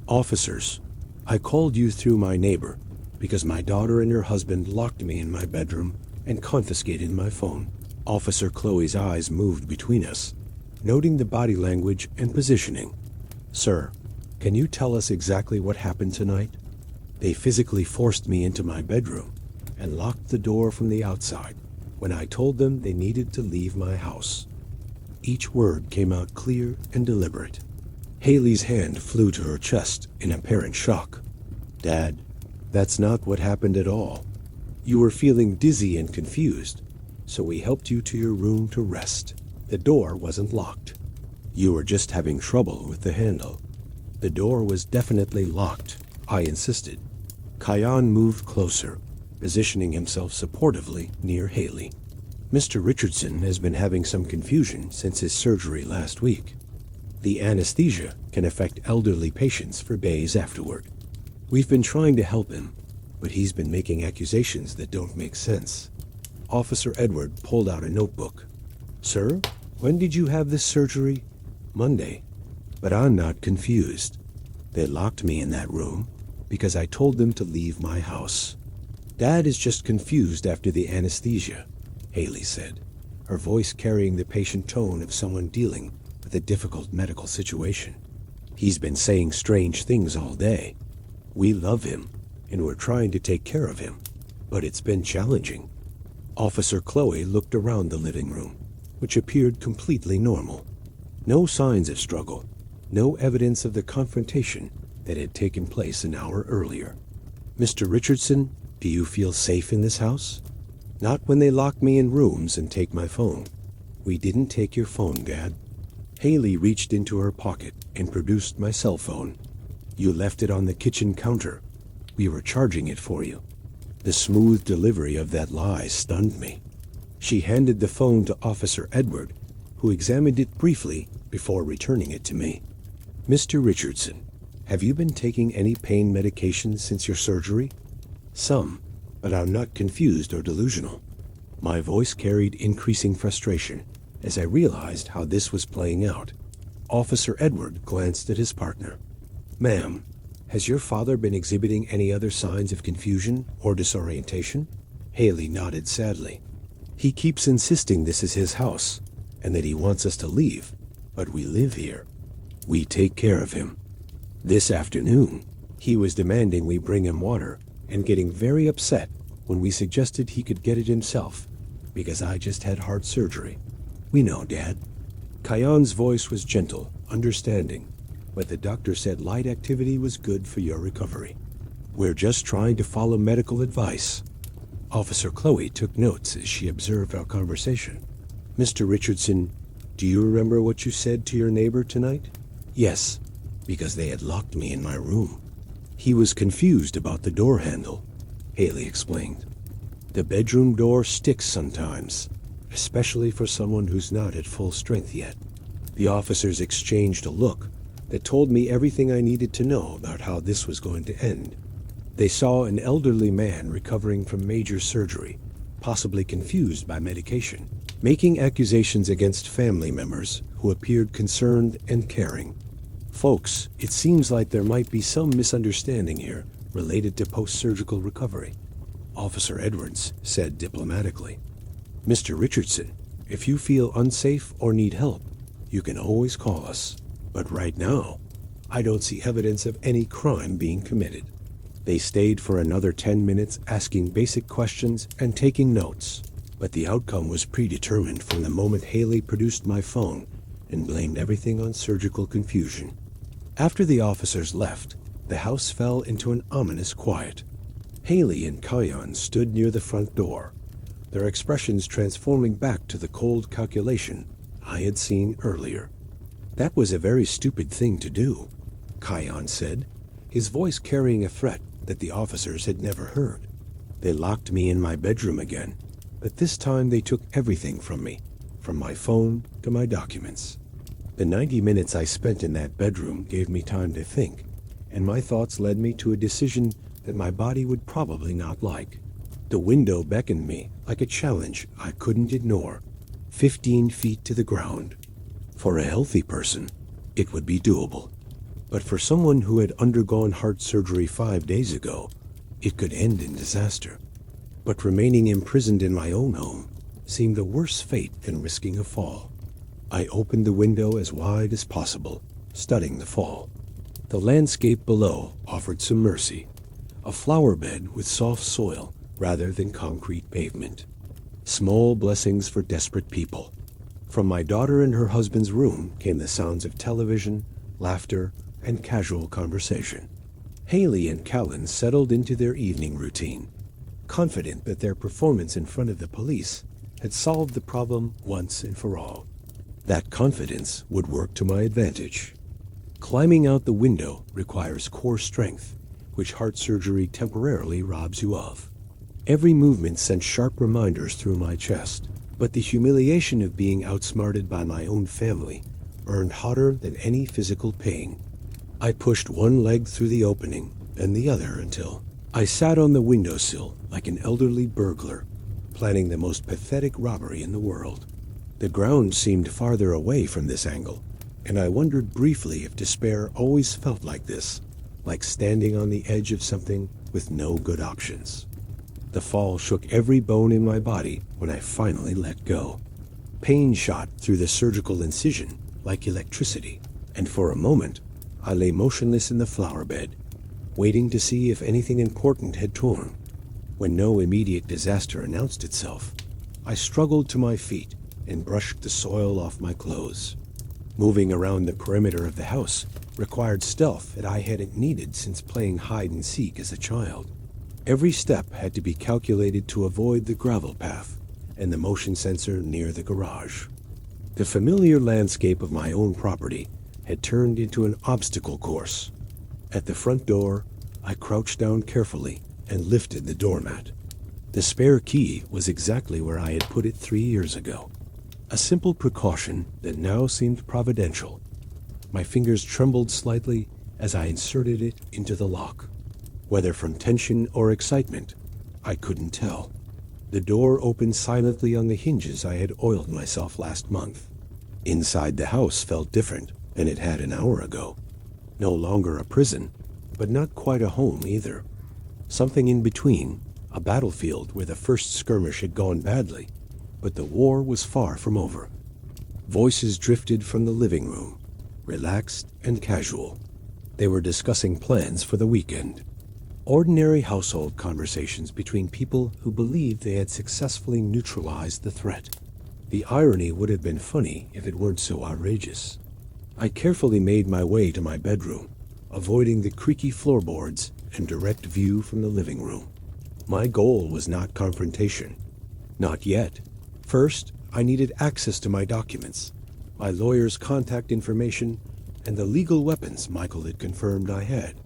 Officers, I called you through my neighbor because my daughter and her husband locked me in my bedroom and confiscated my phone. Officer Chloe's eyes moved between us, noting the body language and positioning. Sir, can you tell us exactly what happened tonight? They physically forced me into my bedroom and locked the door from the outside when I told them they needed to leave my house. Each word came out clear and deliberate. Haley's hand flew to her chest in apparent shock. Dad, that's not what happened at all. You were feeling dizzy and confused, so we helped you to your room to rest. The door wasn't locked. You were just having trouble with the handle. The door was definitely locked, I insisted. Kayan moved closer, positioning himself supportively near Haley. Mr. Richardson has been having some confusion since his surgery last week. The anesthesia can affect elderly patients for days afterward. We've been trying to help him, but he's been making accusations that don't make sense. Officer Edward pulled out a notebook. Sir, when did you have this surgery? Monday. But I'm not confused. They locked me in that room because I told them to leave my house. Dad is just confused after the anesthesia, Haley said, her voice carrying the patient tone of someone dealing with a difficult medical situation. He's been saying strange things all day. We love him, and we're trying to take care of him, but it's been challenging. Officer Chloe looked around the living room, which appeared completely normal. No signs of struggle, no evidence of the confrontation that had taken place an hour earlier. Mr. Richardson, do you feel safe in this house? Not when they lock me in rooms and take my phone. We didn't take your phone, Dad. Haley reached into her pocket and produced my cell phone. You left it on the kitchen counter. We were charging it for you. The smooth delivery of that lie stunned me. She handed the phone to Officer Edward, who examined it briefly before returning it to me. Mr. Richardson, have you been taking any pain medication since your surgery? Some, but I'm not confused or delusional. My voice carried increasing frustration as I realized how this was playing out. Officer Edward glanced at his partner. Ma'am, has your father been exhibiting any other signs of confusion or disorientation? Haley nodded sadly. He keeps insisting this is his house and that he wants us to leave, but we live here. We take care of him. This afternoon, he was demanding we bring him water and getting very upset when we suggested he could get it himself because I just had heart surgery. We know, Dad. Kayon's voice was gentle, understanding, but the doctor said light activity was good for your recovery. We're just trying to follow medical advice. Officer Chloe took notes as she observed our conversation. Mr. Richardson, do you remember what you said to your neighbor tonight? Yes, because they had locked me in my room. He was confused about the door handle, Haley explained. The bedroom door sticks sometimes, especially for someone who's not at full strength yet. The officers exchanged a look that told me everything I needed to know about how this was going to end. They saw an elderly man recovering from major surgery, possibly confused by medication, making accusations against family members who appeared concerned and caring. Folks, it seems like there might be some misunderstanding here related to post-surgical recovery, Officer Edwards said diplomatically. Mr. Richardson, if you feel unsafe or need help, you can always call us. But right now, I don't see evidence of any crime being committed. They stayed for another 10 minutes asking basic questions and taking notes, but the outcome was predetermined from the moment Haley produced my phone and blamed everything on surgical confusion. After the officers left, the house fell into an ominous quiet. Haley and Kayan stood near the front door, their expressions transforming back to the cold calculation I had seen earlier. That was a very stupid thing to do, Kayan said, his voice carrying a threat that the officers had never heard. They locked me in my bedroom again, but this time they took everything from me, from my phone to my documents. The 90 minutes I spent in that bedroom gave me time to think, and my thoughts led me to a decision that my body would probably not like. The window beckoned me like a challenge I couldn't ignore, 15 feet to the ground. For a healthy person, it would be doable. But for someone who had undergone heart surgery 5 days ago, it could end in disaster. But remaining imprisoned in my own home seemed a worse fate than risking a fall. I opened the window as wide as possible, studying the fall. The landscape below offered some mercy, a flower bed with soft soil rather than concrete pavement. Small blessings for desperate people. From my daughter and her husband's room came the sounds of television, laughter, and casual conversation. Haley and Callan settled into their evening routine, confident that their performance in front of the police had solved the problem once and for all. That confidence would work to my advantage. Climbing out the window requires core strength, which heart surgery temporarily robs you of. Every movement sent sharp reminders through my chest, but the humiliation of being outsmarted by my own family burned hotter than any physical pain. I pushed one leg through the opening and the other until I sat on the windowsill like an elderly burglar, planning the most pathetic robbery in the world. The ground seemed farther away from this angle, and I wondered briefly if despair always felt like this, like standing on the edge of something with no good options. The fall shook every bone in my body when I finally let go. Pain shot through the surgical incision like electricity, and for a moment, I lay motionless in the flower bed, waiting to see if anything important had torn. When no immediate disaster announced itself, I struggled to my feet and brushed the soil off my clothes. Moving around the perimeter of the house required stealth that I hadn't needed since playing hide and seek as a child. Every step had to be calculated to avoid the gravel path and the motion sensor near the garage. The familiar landscape of my own property had turned into an obstacle course. At the front door, I crouched down carefully and lifted the doormat. The spare key was exactly where I had put it 3 years ago. A simple precaution that now seemed providential. My fingers trembled slightly as I inserted it into the lock. Whether from tension or excitement, I couldn't tell. The door opened silently on the hinges I had oiled myself last month. Inside the house felt different than it had an hour ago. No longer a prison, but not quite a home either. Something in between, a battlefield where the first skirmish had gone badly, but the war was far from over. Voices drifted from the living room, relaxed and casual. They were discussing plans for the weekend. Ordinary household conversations between people who believed they had successfully neutralized the threat. The irony would have been funny if it weren't so outrageous. I carefully made my way to my bedroom, avoiding the creaky floorboards and direct view from the living room. My goal was not confrontation. Not yet. First, I needed access to my documents, my lawyer's contact information, and the legal weapons Michael had confirmed I had.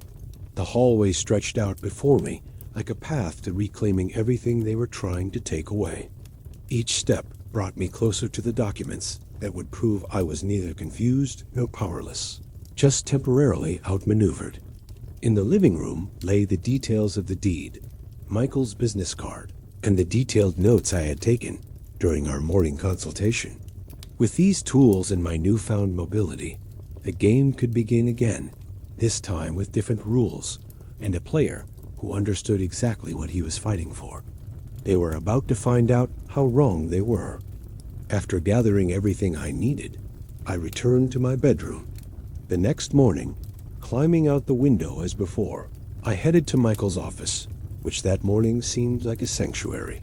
The hallway stretched out before me like a path to reclaiming everything they were trying to take away. Each step brought me closer to the documents that would prove I was neither confused nor powerless, just temporarily outmaneuvered. In the living room lay the details of the deed, Michael's business card, and the detailed notes I had taken during our morning consultation. With these tools and my newfound mobility, the game could begin again, this time with different rules and a player who understood exactly what he was fighting for. They were about to find out how wrong they were. After gathering everything I needed, I returned to my bedroom. The next morning, climbing out the window as before, I headed to Michael's office, which that morning seemed like a sanctuary.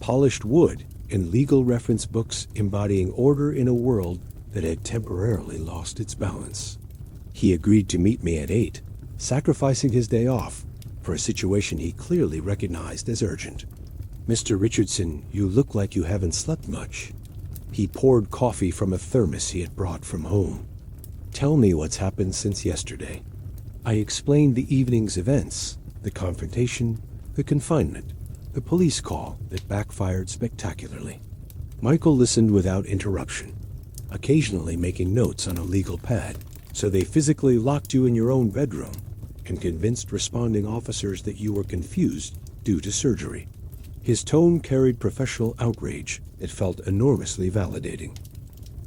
Polished wood and legal reference books embodying order in a world that had temporarily lost its balance. He agreed to meet me at 8, sacrificing his day off for a situation he clearly recognized as urgent. "Mr. Richardson, you look like you haven't slept much." He poured coffee from a thermos he had brought from home. "Tell me what's happened since yesterday." I explained the evening's events, the confrontation, the confinement, the police call that backfired spectacularly. Michael listened without interruption, occasionally making notes on a legal pad. "So they physically locked you in your own bedroom and convinced responding officers that you were confused due to surgery." His tone carried professional outrage that felt enormously validating.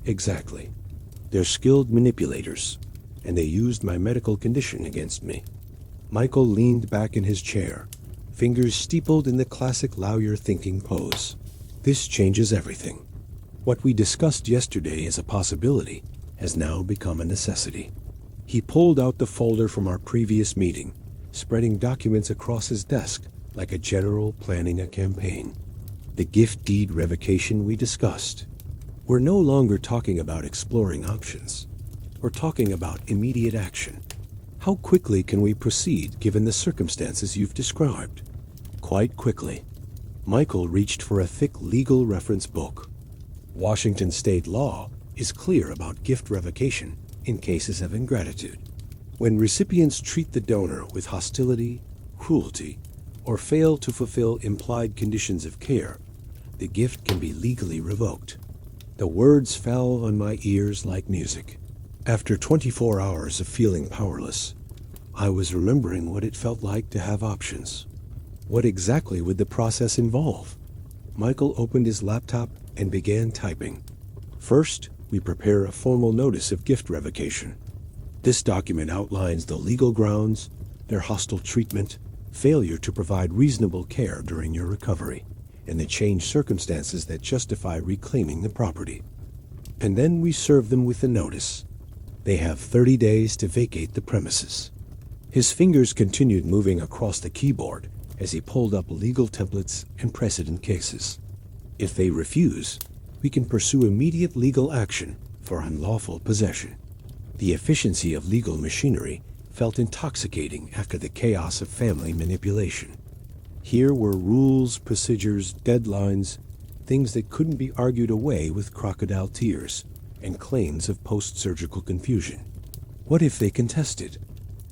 "Exactly. They're skilled manipulators, and they used my medical condition against me." Michael leaned back in his chair, fingers steepled in the classic lawyer thinking pose. "This changes everything. What we discussed yesterday as a possibility has now become a necessity." He pulled out the folder from our previous meeting, spreading documents across his desk like a general planning a campaign. The gift deed revocation we discussed. We're no longer talking about exploring options. We're talking about immediate action. How quickly can we proceed given the circumstances you've described? Quite quickly. Michael reached for a thick legal reference book. Washington state law is clear about gift revocation in cases of ingratitude. When recipients treat the donor with hostility, cruelty, or fail to fulfill implied conditions of care, the gift can be legally revoked. The words fell on my ears like music. After 24 hours of feeling powerless, I was remembering what it felt like to have options. What exactly would the process involve? Michael opened his laptop and began typing. First, we prepare a formal notice of gift revocation. This document outlines the legal grounds, their hostile treatment, failure to provide reasonable care during your recovery, and the changed circumstances that justify reclaiming the property. And then we serve them with the notice. They have 30 days to vacate the premises. His fingers continued moving across the keyboard as he pulled up legal templates and precedent cases. If they refuse, we can pursue immediate legal action for unlawful possession. The efficiency of legal machinery felt intoxicating after the chaos of family manipulation. Here were rules, procedures, deadlines, things that couldn't be argued away with crocodile tears and claims of post-surgical confusion. What if they contested?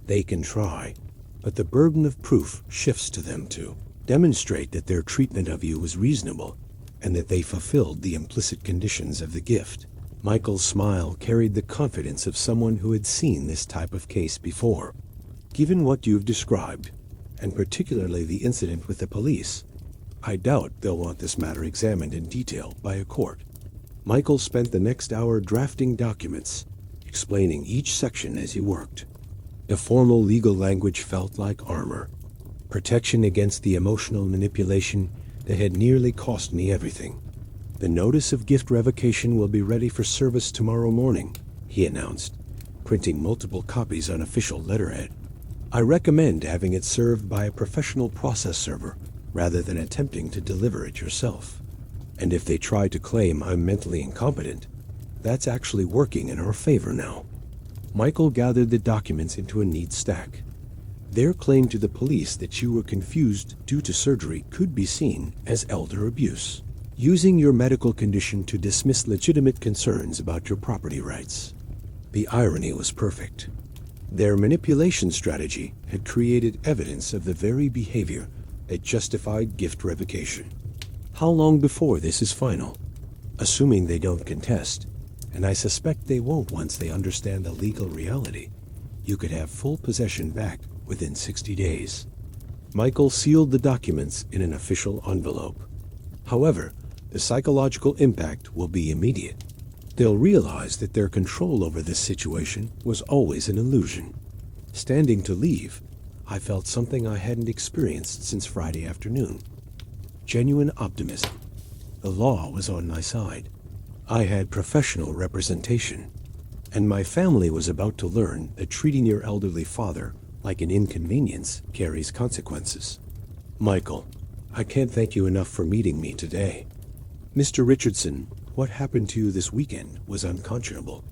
They can try, but the burden of proof shifts to them to demonstrate that their treatment of you was reasonable and that they fulfilled the implicit conditions of the gift. Michael's smile carried the confidence of someone who had seen this type of case before. Given what you've described, and particularly the incident with the police, I doubt they'll want this matter examined in detail by a court. Michael spent the next hour drafting documents, explaining each section as he worked. The formal legal language felt like armor, protection against the emotional manipulation that had nearly cost me everything. The notice of gift revocation will be ready for service tomorrow morning, he announced, printing multiple copies on official letterhead. I recommend having it served by a professional process server rather than attempting to deliver it yourself. And if they try to claim I'm mentally incompetent, that's actually working in our favor now. Michael gathered the documents into a neat stack. Their claim to the police that you were confused due to surgery could be seen as elder abuse, using your medical condition to dismiss legitimate concerns about your property rights. The irony was perfect. Their manipulation strategy had created evidence of the very behavior that justified gift revocation. How long before this is final? Assuming they don't contest, and I suspect they won't once they understand the legal reality, you could have full possession back within 60 days. Michael sealed the documents in an official envelope. However, the psychological impact will be immediate. They'll realize that their control over this situation was always an illusion. Standing to leave, I felt something I hadn't experienced since Friday afternoon. Genuine optimism. The law was on my side. I had professional representation, and my family was about to learn that treating your elderly father like an inconvenience carries consequences. Michael, I can't thank you enough for meeting me today. Mr. Richardson, what happened to you this weekend was unconscionable.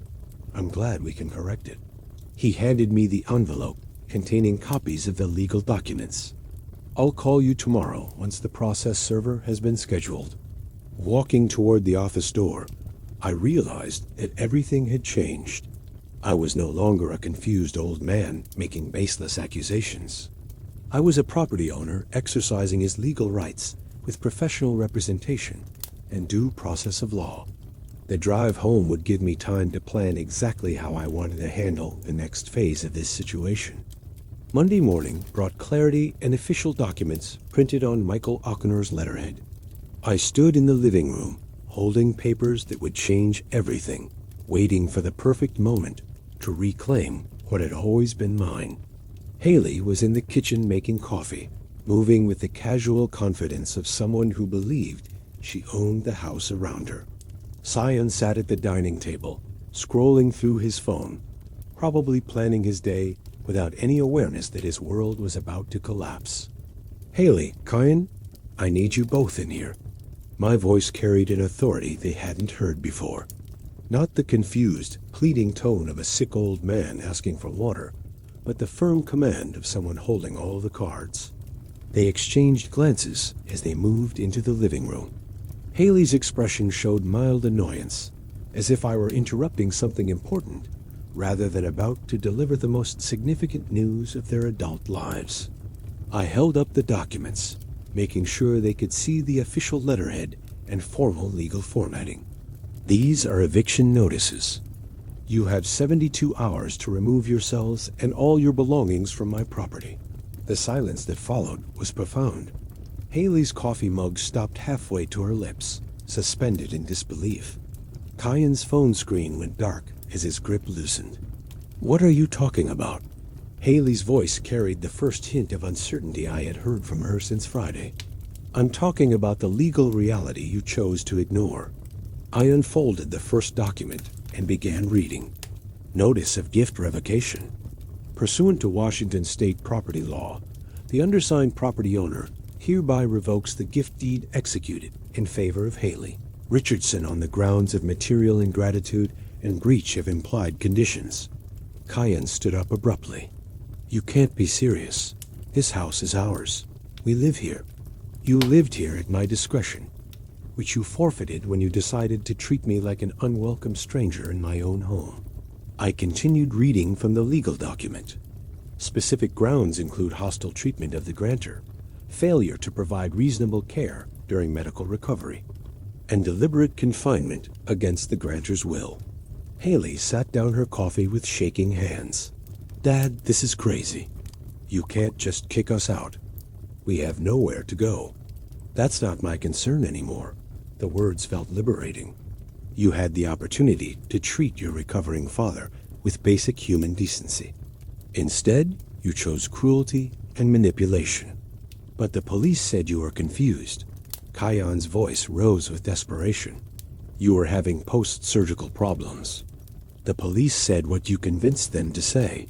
I'm glad we can correct it. He handed me the envelope containing copies of the legal documents. I'll call you tomorrow once the process server has been scheduled. Walking toward the office door, I realized that everything had changed. I was no longer a confused old man making baseless accusations. I was a property owner exercising his legal rights with professional representation and due process of law. The drive home would give me time to plan exactly how I wanted to handle the next phase of this situation. Monday morning brought clarity and official documents printed on Michael Ochner's letterhead. I stood in the living room, holding papers that would change everything, waiting for the perfect moment to reclaim what had always been mine. Haley was in the kitchen making coffee, moving with the casual confidence of someone who believed she owned the house around her. Sion sat at the dining table, scrolling through his phone, probably planning his day without any awareness that his world was about to collapse. Haley, Kyan, I need you both in here. My voice carried an authority they hadn't heard before. Not the confused, pleading tone of a sick old man asking for water, but the firm command of someone holding all the cards. They exchanged glances as they moved into the living room. Haley's expression showed mild annoyance, as if I were interrupting something important, rather than about to deliver the most significant news of their adult lives. I held up the documents, making sure they could see the official letterhead and formal legal formatting. These are eviction notices. You have 72 hours to remove yourselves and all your belongings from my property. The silence that followed was profound. Haley's coffee mug stopped halfway to her lips, suspended in disbelief. Kyan's phone screen went dark as his grip loosened. What are you talking about? Haley's voice carried the first hint of uncertainty I had heard from her since Friday. I'm talking about the legal reality you chose to ignore. I unfolded the first document and began reading. Notice of gift revocation. Pursuant to Washington state property law, the undersigned property owner hereby revokes the gift deed executed in favor of Haley Richardson on the grounds of material ingratitude and breach of implied conditions. Kyan stood up abruptly. You can't be serious. This house is ours. We live here. You lived here at my discretion, which you forfeited when you decided to treat me like an unwelcome stranger in my own home. I continued reading from the legal document. Specific grounds include hostile treatment of the grantor, failure to provide reasonable care during medical recovery, and deliberate confinement against the grantor's will. Haley sat down her coffee with shaking hands. Dad, this is crazy. You can't just kick us out. We have nowhere to go. That's not my concern anymore. The words felt liberating. You had the opportunity to treat your recovering father with basic human decency. Instead, you chose cruelty and manipulation. But the police said you were confused. Kion's voice rose with desperation. You were having post-surgical problems. The police said what you convinced them to say.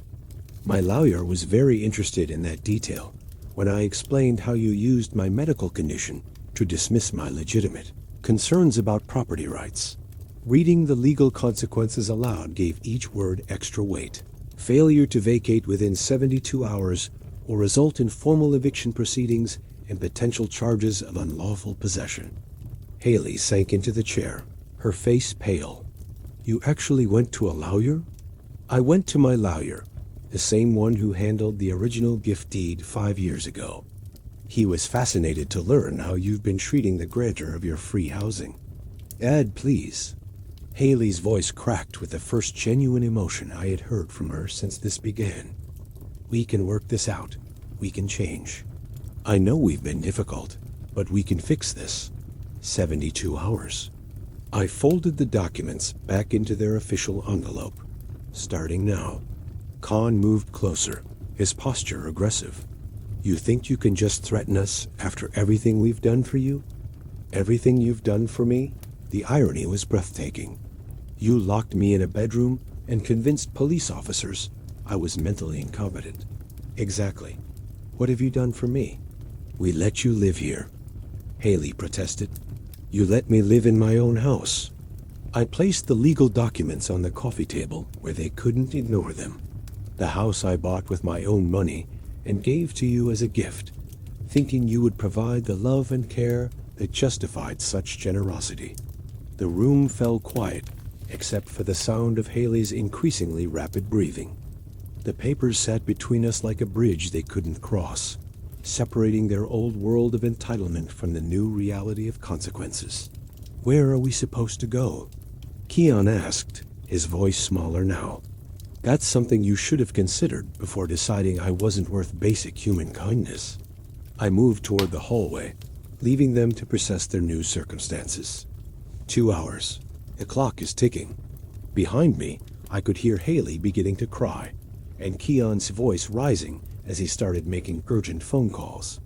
My lawyer was very interested in that detail when I explained how you used my medical condition to dismiss my legitimate concerns about property rights. Reading the legal consequences aloud gave each word extra weight. Failure to vacate within 72 hours will result in formal eviction proceedings and potential charges of unlawful possession. Haley sank into the chair, her face pale. You actually went to a lawyer? I went to my lawyer, the same one who handled the original gift deed 5 years ago. He was fascinated to learn how you've been treating the grantor of your free housing. Dad, please. Haley's voice cracked with the first genuine emotion I had heard from her since this began. We can work this out. We can change. I know we've been difficult, but we can fix this. 72 hours. I folded the documents back into their official envelope. Starting now. Khan moved closer, his posture aggressive. You think you can just threaten us after everything we've done for you? Everything you've done for me? The irony was breathtaking. You locked me in a bedroom and convinced police officers I was mentally incompetent. Exactly. What have you done for me? We let you live here. Haley protested. You let me live in my own house. I placed the legal documents on the coffee table where they couldn't ignore them. The house I bought with my own money and gave to you as a gift, thinking you would provide the love and care that justified such generosity. The room fell quiet, except for the sound of Haley's increasingly rapid breathing. The papers sat between us like a bridge they couldn't cross, separating their old world of entitlement from the new reality of consequences. Where are we supposed to go? Kion asked, his voice smaller now. That's something you should have considered before deciding I wasn't worth basic human kindness. I moved toward the hallway, leaving them to process their new circumstances. 2 hours. The clock is ticking. Behind me, I could hear Haley beginning to cry, and Kion's voice rising as he started making urgent phone calls.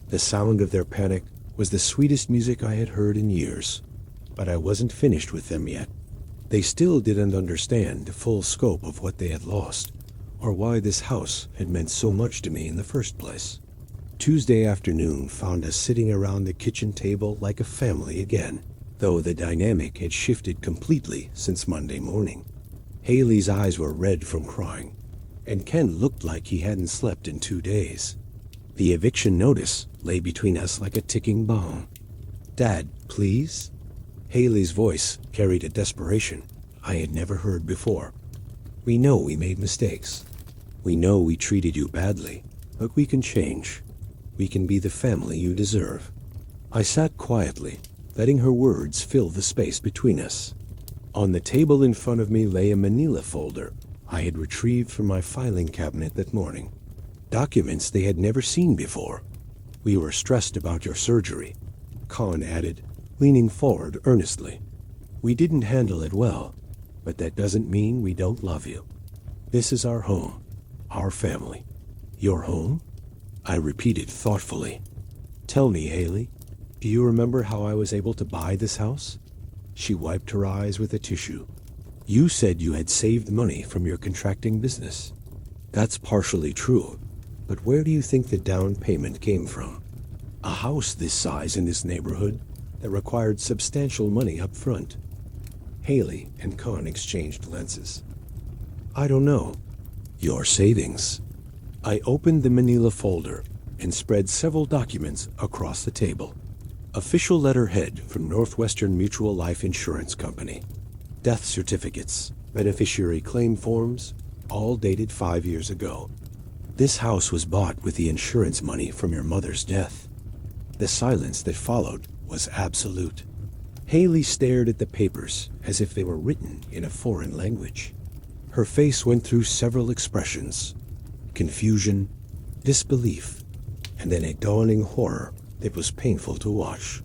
The sound of their panic was the sweetest music I had heard in years, but I wasn't finished with them yet. They still didn't understand the full scope of what they had lost, or why this house had meant so much to me in the first place. Tuesday afternoon found us sitting around the kitchen table like a family again, though the dynamic had shifted completely since Monday morning. Haley's eyes were red from crying, and Ken looked like he hadn't slept in 2 days. The eviction notice lay between us like a ticking bomb. Dad, please? Haley's voice carried a desperation I had never heard before. We know we made mistakes. We know we treated you badly, but we can change. We can be the family you deserve. I sat quietly, letting her words fill the space between us. On the table in front of me lay a manila folder I had retrieved from my filing cabinet that morning. Documents they had never seen before. We were stressed about your surgery, Khan added, leaning forward earnestly. We didn't handle it well, but that doesn't mean we don't love you. This is our home, our family. Your home? I repeated thoughtfully. Tell me, Haley, do you remember how I was able to buy this house? She wiped her eyes with a tissue. You said you had saved money from your contracting business. That's partially true, but where do you think the down payment came from? A house this size in this neighborhood that required substantial money up front. Haley and Khan exchanged glances. I don't know. Your savings. I opened the manila folder and spread several documents across the table. Official letterhead from Northwestern Mutual Life Insurance Company. Death certificates, beneficiary claim forms, all dated 5 years ago. This house was bought with the insurance money from your mother's death. The silence that followed was absolute. Haley stared at the papers as if they were written in a foreign language. Her face went through several expressions: confusion, disbelief, and then a dawning horror that was painful to watch.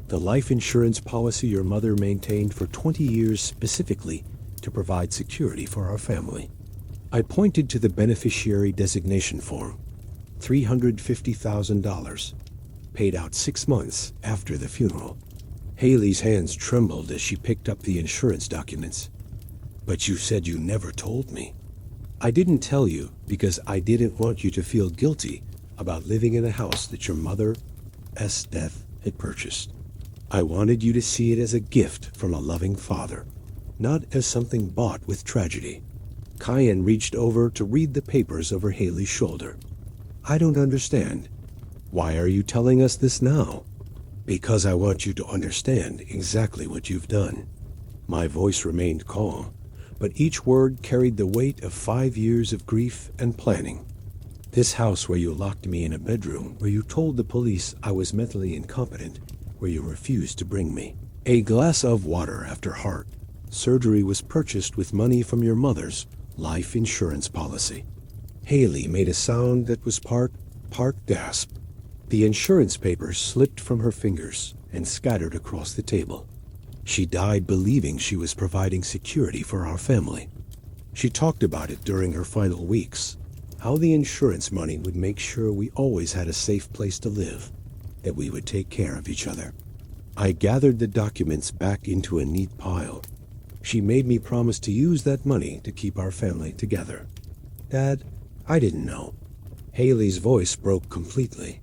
The life insurance policy your mother maintained for 20 years specifically to provide security for our family. I pointed to the beneficiary designation form. $350,000, paid out 6 months after the funeral. Haley's hands trembled as she picked up the insurance documents. But you said you never told me. I didn't tell you because I didn't want you to feel guilty about living in a house that your mother's death had purchased. I wanted you to see it as a gift from a loving father, not as something bought with tragedy. Kyan reached over to read the papers over Haley's shoulder. I don't understand. Why are you telling us this now? Because I want you to understand exactly what you've done. My voice remained calm, but each word carried the weight of 5 years of grief and planning. This house where you locked me in a bedroom, where you told the police I was mentally incompetent, where you refused to bring me a glass of water after heart surgery was purchased with money from your mother's life insurance policy. Haley made a sound that was part gasp. The insurance papers slipped from her fingers and scattered across the table. She died believing she was providing security for our family. She talked about it during her final weeks, how the insurance money would make sure we always had a safe place to live, that we would take care of each other. I gathered the documents back into a neat pile. She made me promise to use that money to keep our family together. Dad, I didn't know. Haley's voice broke completely.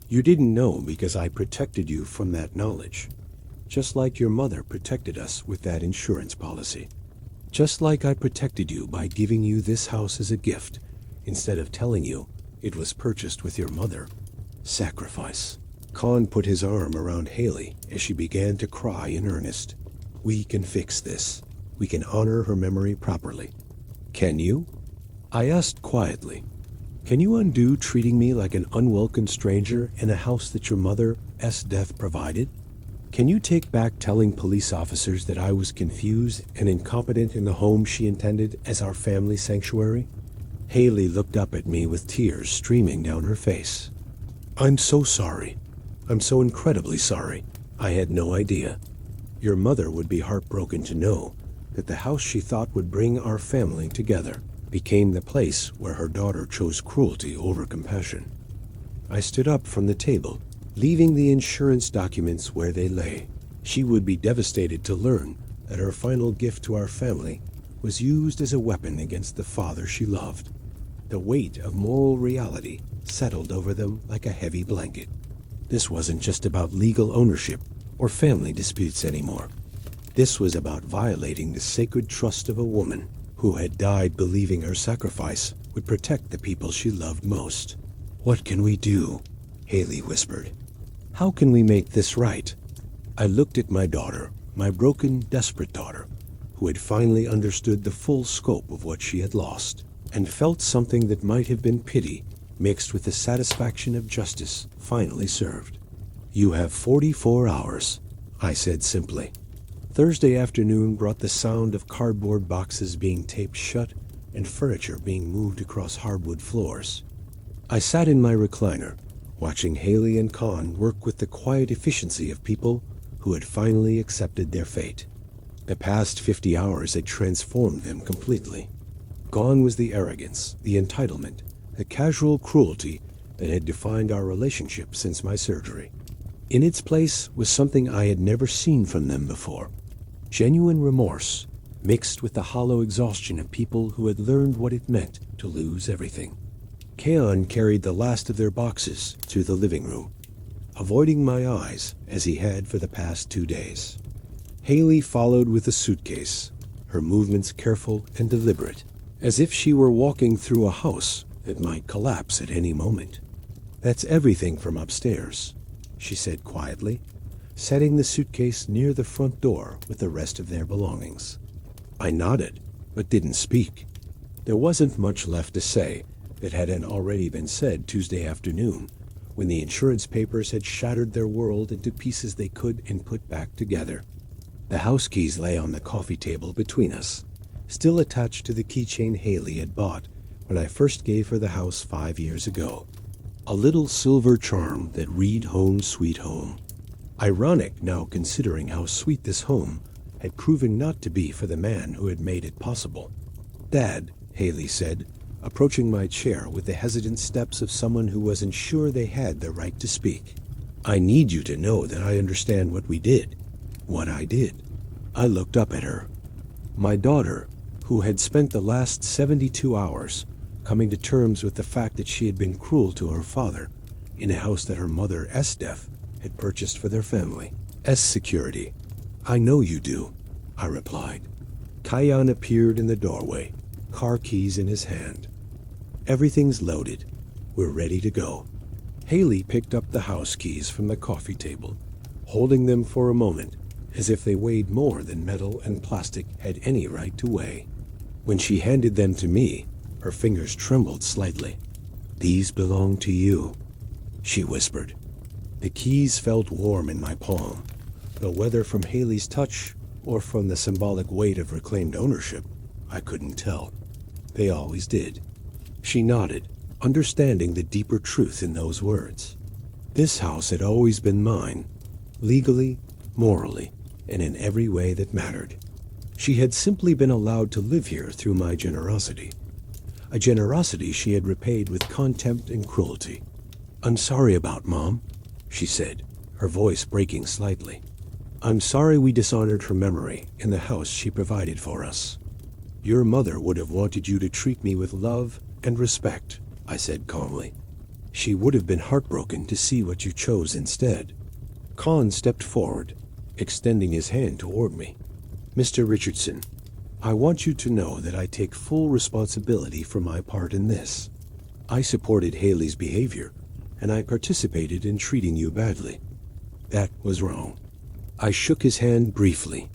You didn't know because I protected you from that knowledge. Just like your mother protected us with that insurance policy. Just like I protected you by giving you this house as a gift, instead of telling you it was purchased with your mother. Sacrifice. Khan put his arm around Haley as she began to cry in earnest. We can fix this. We can honor her memory properly. Can you? I asked quietly. Can you undo treating me like an unwelcome stranger in a house that your mother's death provided? Can you take back telling police officers that I was confused and incompetent in the home she intended as our family sanctuary? Haley looked up at me with tears streaming down her face. I'm so sorry. I'm so incredibly sorry. I had no idea. Your mother would be heartbroken to know that the house she thought would bring our family together became the place where her daughter chose cruelty over compassion. I stood up from the table, leaving the insurance documents where they lay. She would be devastated to learn that her final gift to our family was used as a weapon against the father she loved. The weight of moral reality settled over them like a heavy blanket. This wasn't just about legal ownership or family disputes anymore. This was about violating the sacred trust of a woman who had died believing her sacrifice would protect the people she loved most. What can we do? Haley whispered. How can we make this right? I looked at my daughter, my broken, desperate daughter, who had finally understood the full scope of what she had lost, and felt something that might have been pity mixed with the satisfaction of justice finally served. You have 44 hours, I said simply. Thursday afternoon brought the sound of cardboard boxes being taped shut and furniture being moved across hardwood floors. I sat in my recliner, watching Haley and Khan work with the quiet efficiency of people who had finally accepted their fate. The past 50 hours had transformed them completely. Gone was the arrogance, the entitlement, the casual cruelty that had defined our relationship since my surgery. In its place was something I had never seen from them before. Genuine remorse, mixed with the hollow exhaustion of people who had learned what it meant to lose everything. Keon carried the last of their boxes to the living room, avoiding my eyes as he had for the past 2 days. Haley followed with a suitcase, her movements careful and deliberate, as if she were walking through a house that might collapse at any moment. That's everything from upstairs, she said quietly, setting the suitcase near the front door with the rest of their belongings. I nodded, but didn't speak. There wasn't much left to say, It hadn't already been said Tuesday afternoon, when the insurance papers had shattered their world into pieces they couldn't put back together. The house keys lay on the coffee table between us, still attached to the keychain Haley had bought when I first gave her the house 5 years ago. A little silver charm that read "Home Sweet Home." Ironic now, considering how sweet this home had proven not to be for the man who had made it possible. "Dad," Haley said, approaching my chair with the hesitant steps of someone who wasn't sure they had the right to speak. "I need you to know that I understand what we did. What I did." I looked up at her. My daughter, who had spent the last 72 hours coming to terms with the fact that she had been cruel to her father in a house that her mother, Estef, had purchased for their family. Security. "I know you do," I replied. Kayan appeared in the doorway, car keys in his hand. "Everything's loaded. We're ready to go." Haley picked up the house keys from the coffee table, holding them for a moment as if they weighed more than metal and plastic had any right to weigh. When she handed them to me, her fingers trembled slightly. "These belong to you," she whispered. The keys felt warm in my palm, though whether from Haley's touch or from the symbolic weight of reclaimed ownership, I couldn't tell. They always did. She nodded, understanding the deeper truth in those words. This house had always been mine, legally, morally, and in every way that mattered. She had simply been allowed to live here through my generosity. A generosity she had repaid with contempt and cruelty. "I'm sorry about Mom," she said, her voice breaking slightly. "I'm sorry we dishonored her memory in the house she provided for us. Your mother would have wanted you to treat me with love and respect," I said calmly. "She would have been heartbroken to see what you chose instead." Khan stepped forward, extending his hand toward me. "Mr. Richardson, I want you to know that I take full responsibility for my part in this. I supported Haley's behavior, and I participated in treating you badly. That was wrong." I shook his hand briefly.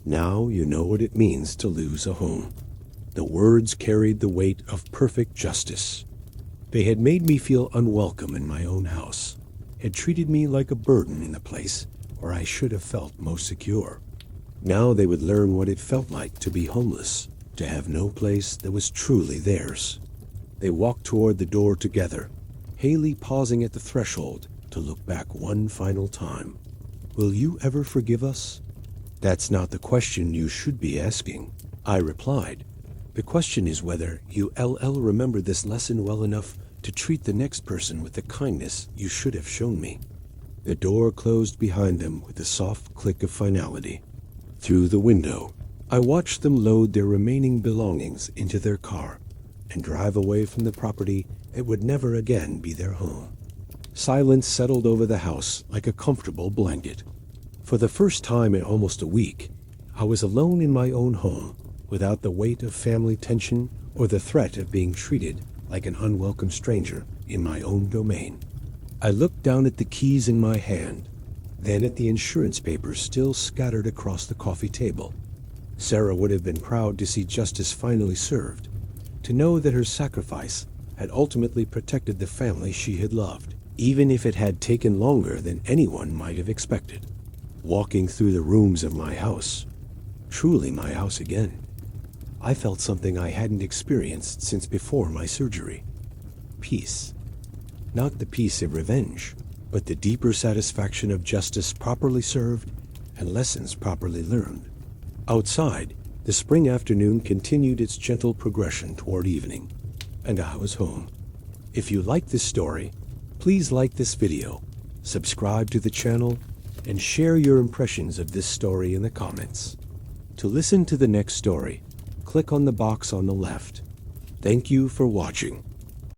"Now you know what it means to lose a home." The words carried the weight of perfect justice. They had made me feel unwelcome in my own house, had treated me like a burden in the place where I should have felt most secure. Now they would learn what it felt like to be homeless, to have no place that was truly theirs. They walked toward the door together, Haley pausing at the threshold to look back one final time. "Will you ever forgive us?" "That's not the question you should be asking," I replied. "The question is whether you remember this lesson well enough to treat the next person with the kindness you should have shown me." The door closed behind them with a soft click of finality. Through the window, I watched them load their remaining belongings into their car and drive away from the property that would never again be their home. Silence settled over the house like a comfortable blanket. For the first time in almost a week, I was alone in my own home, without the weight of family tension or the threat of being treated like an unwelcome stranger in my own domain. I looked down at the keys in my hand, then at the insurance papers still scattered across the coffee table. Sarah would have been proud to see justice finally served, to know that her sacrifice had ultimately protected the family she had loved, even if it had taken longer than anyone might have expected. Walking through the rooms of my house, truly my house again, I felt something I hadn't experienced since before my surgery. Peace. Not the peace of revenge, but the deeper satisfaction of justice properly served and lessons properly learned. Outside, the spring afternoon continued its gentle progression toward evening, and I was home. If you like this story, please like this video, subscribe to the channel, and share your impressions of this story in the comments. To listen to the next story, click on the box on the left. Thank you for watching.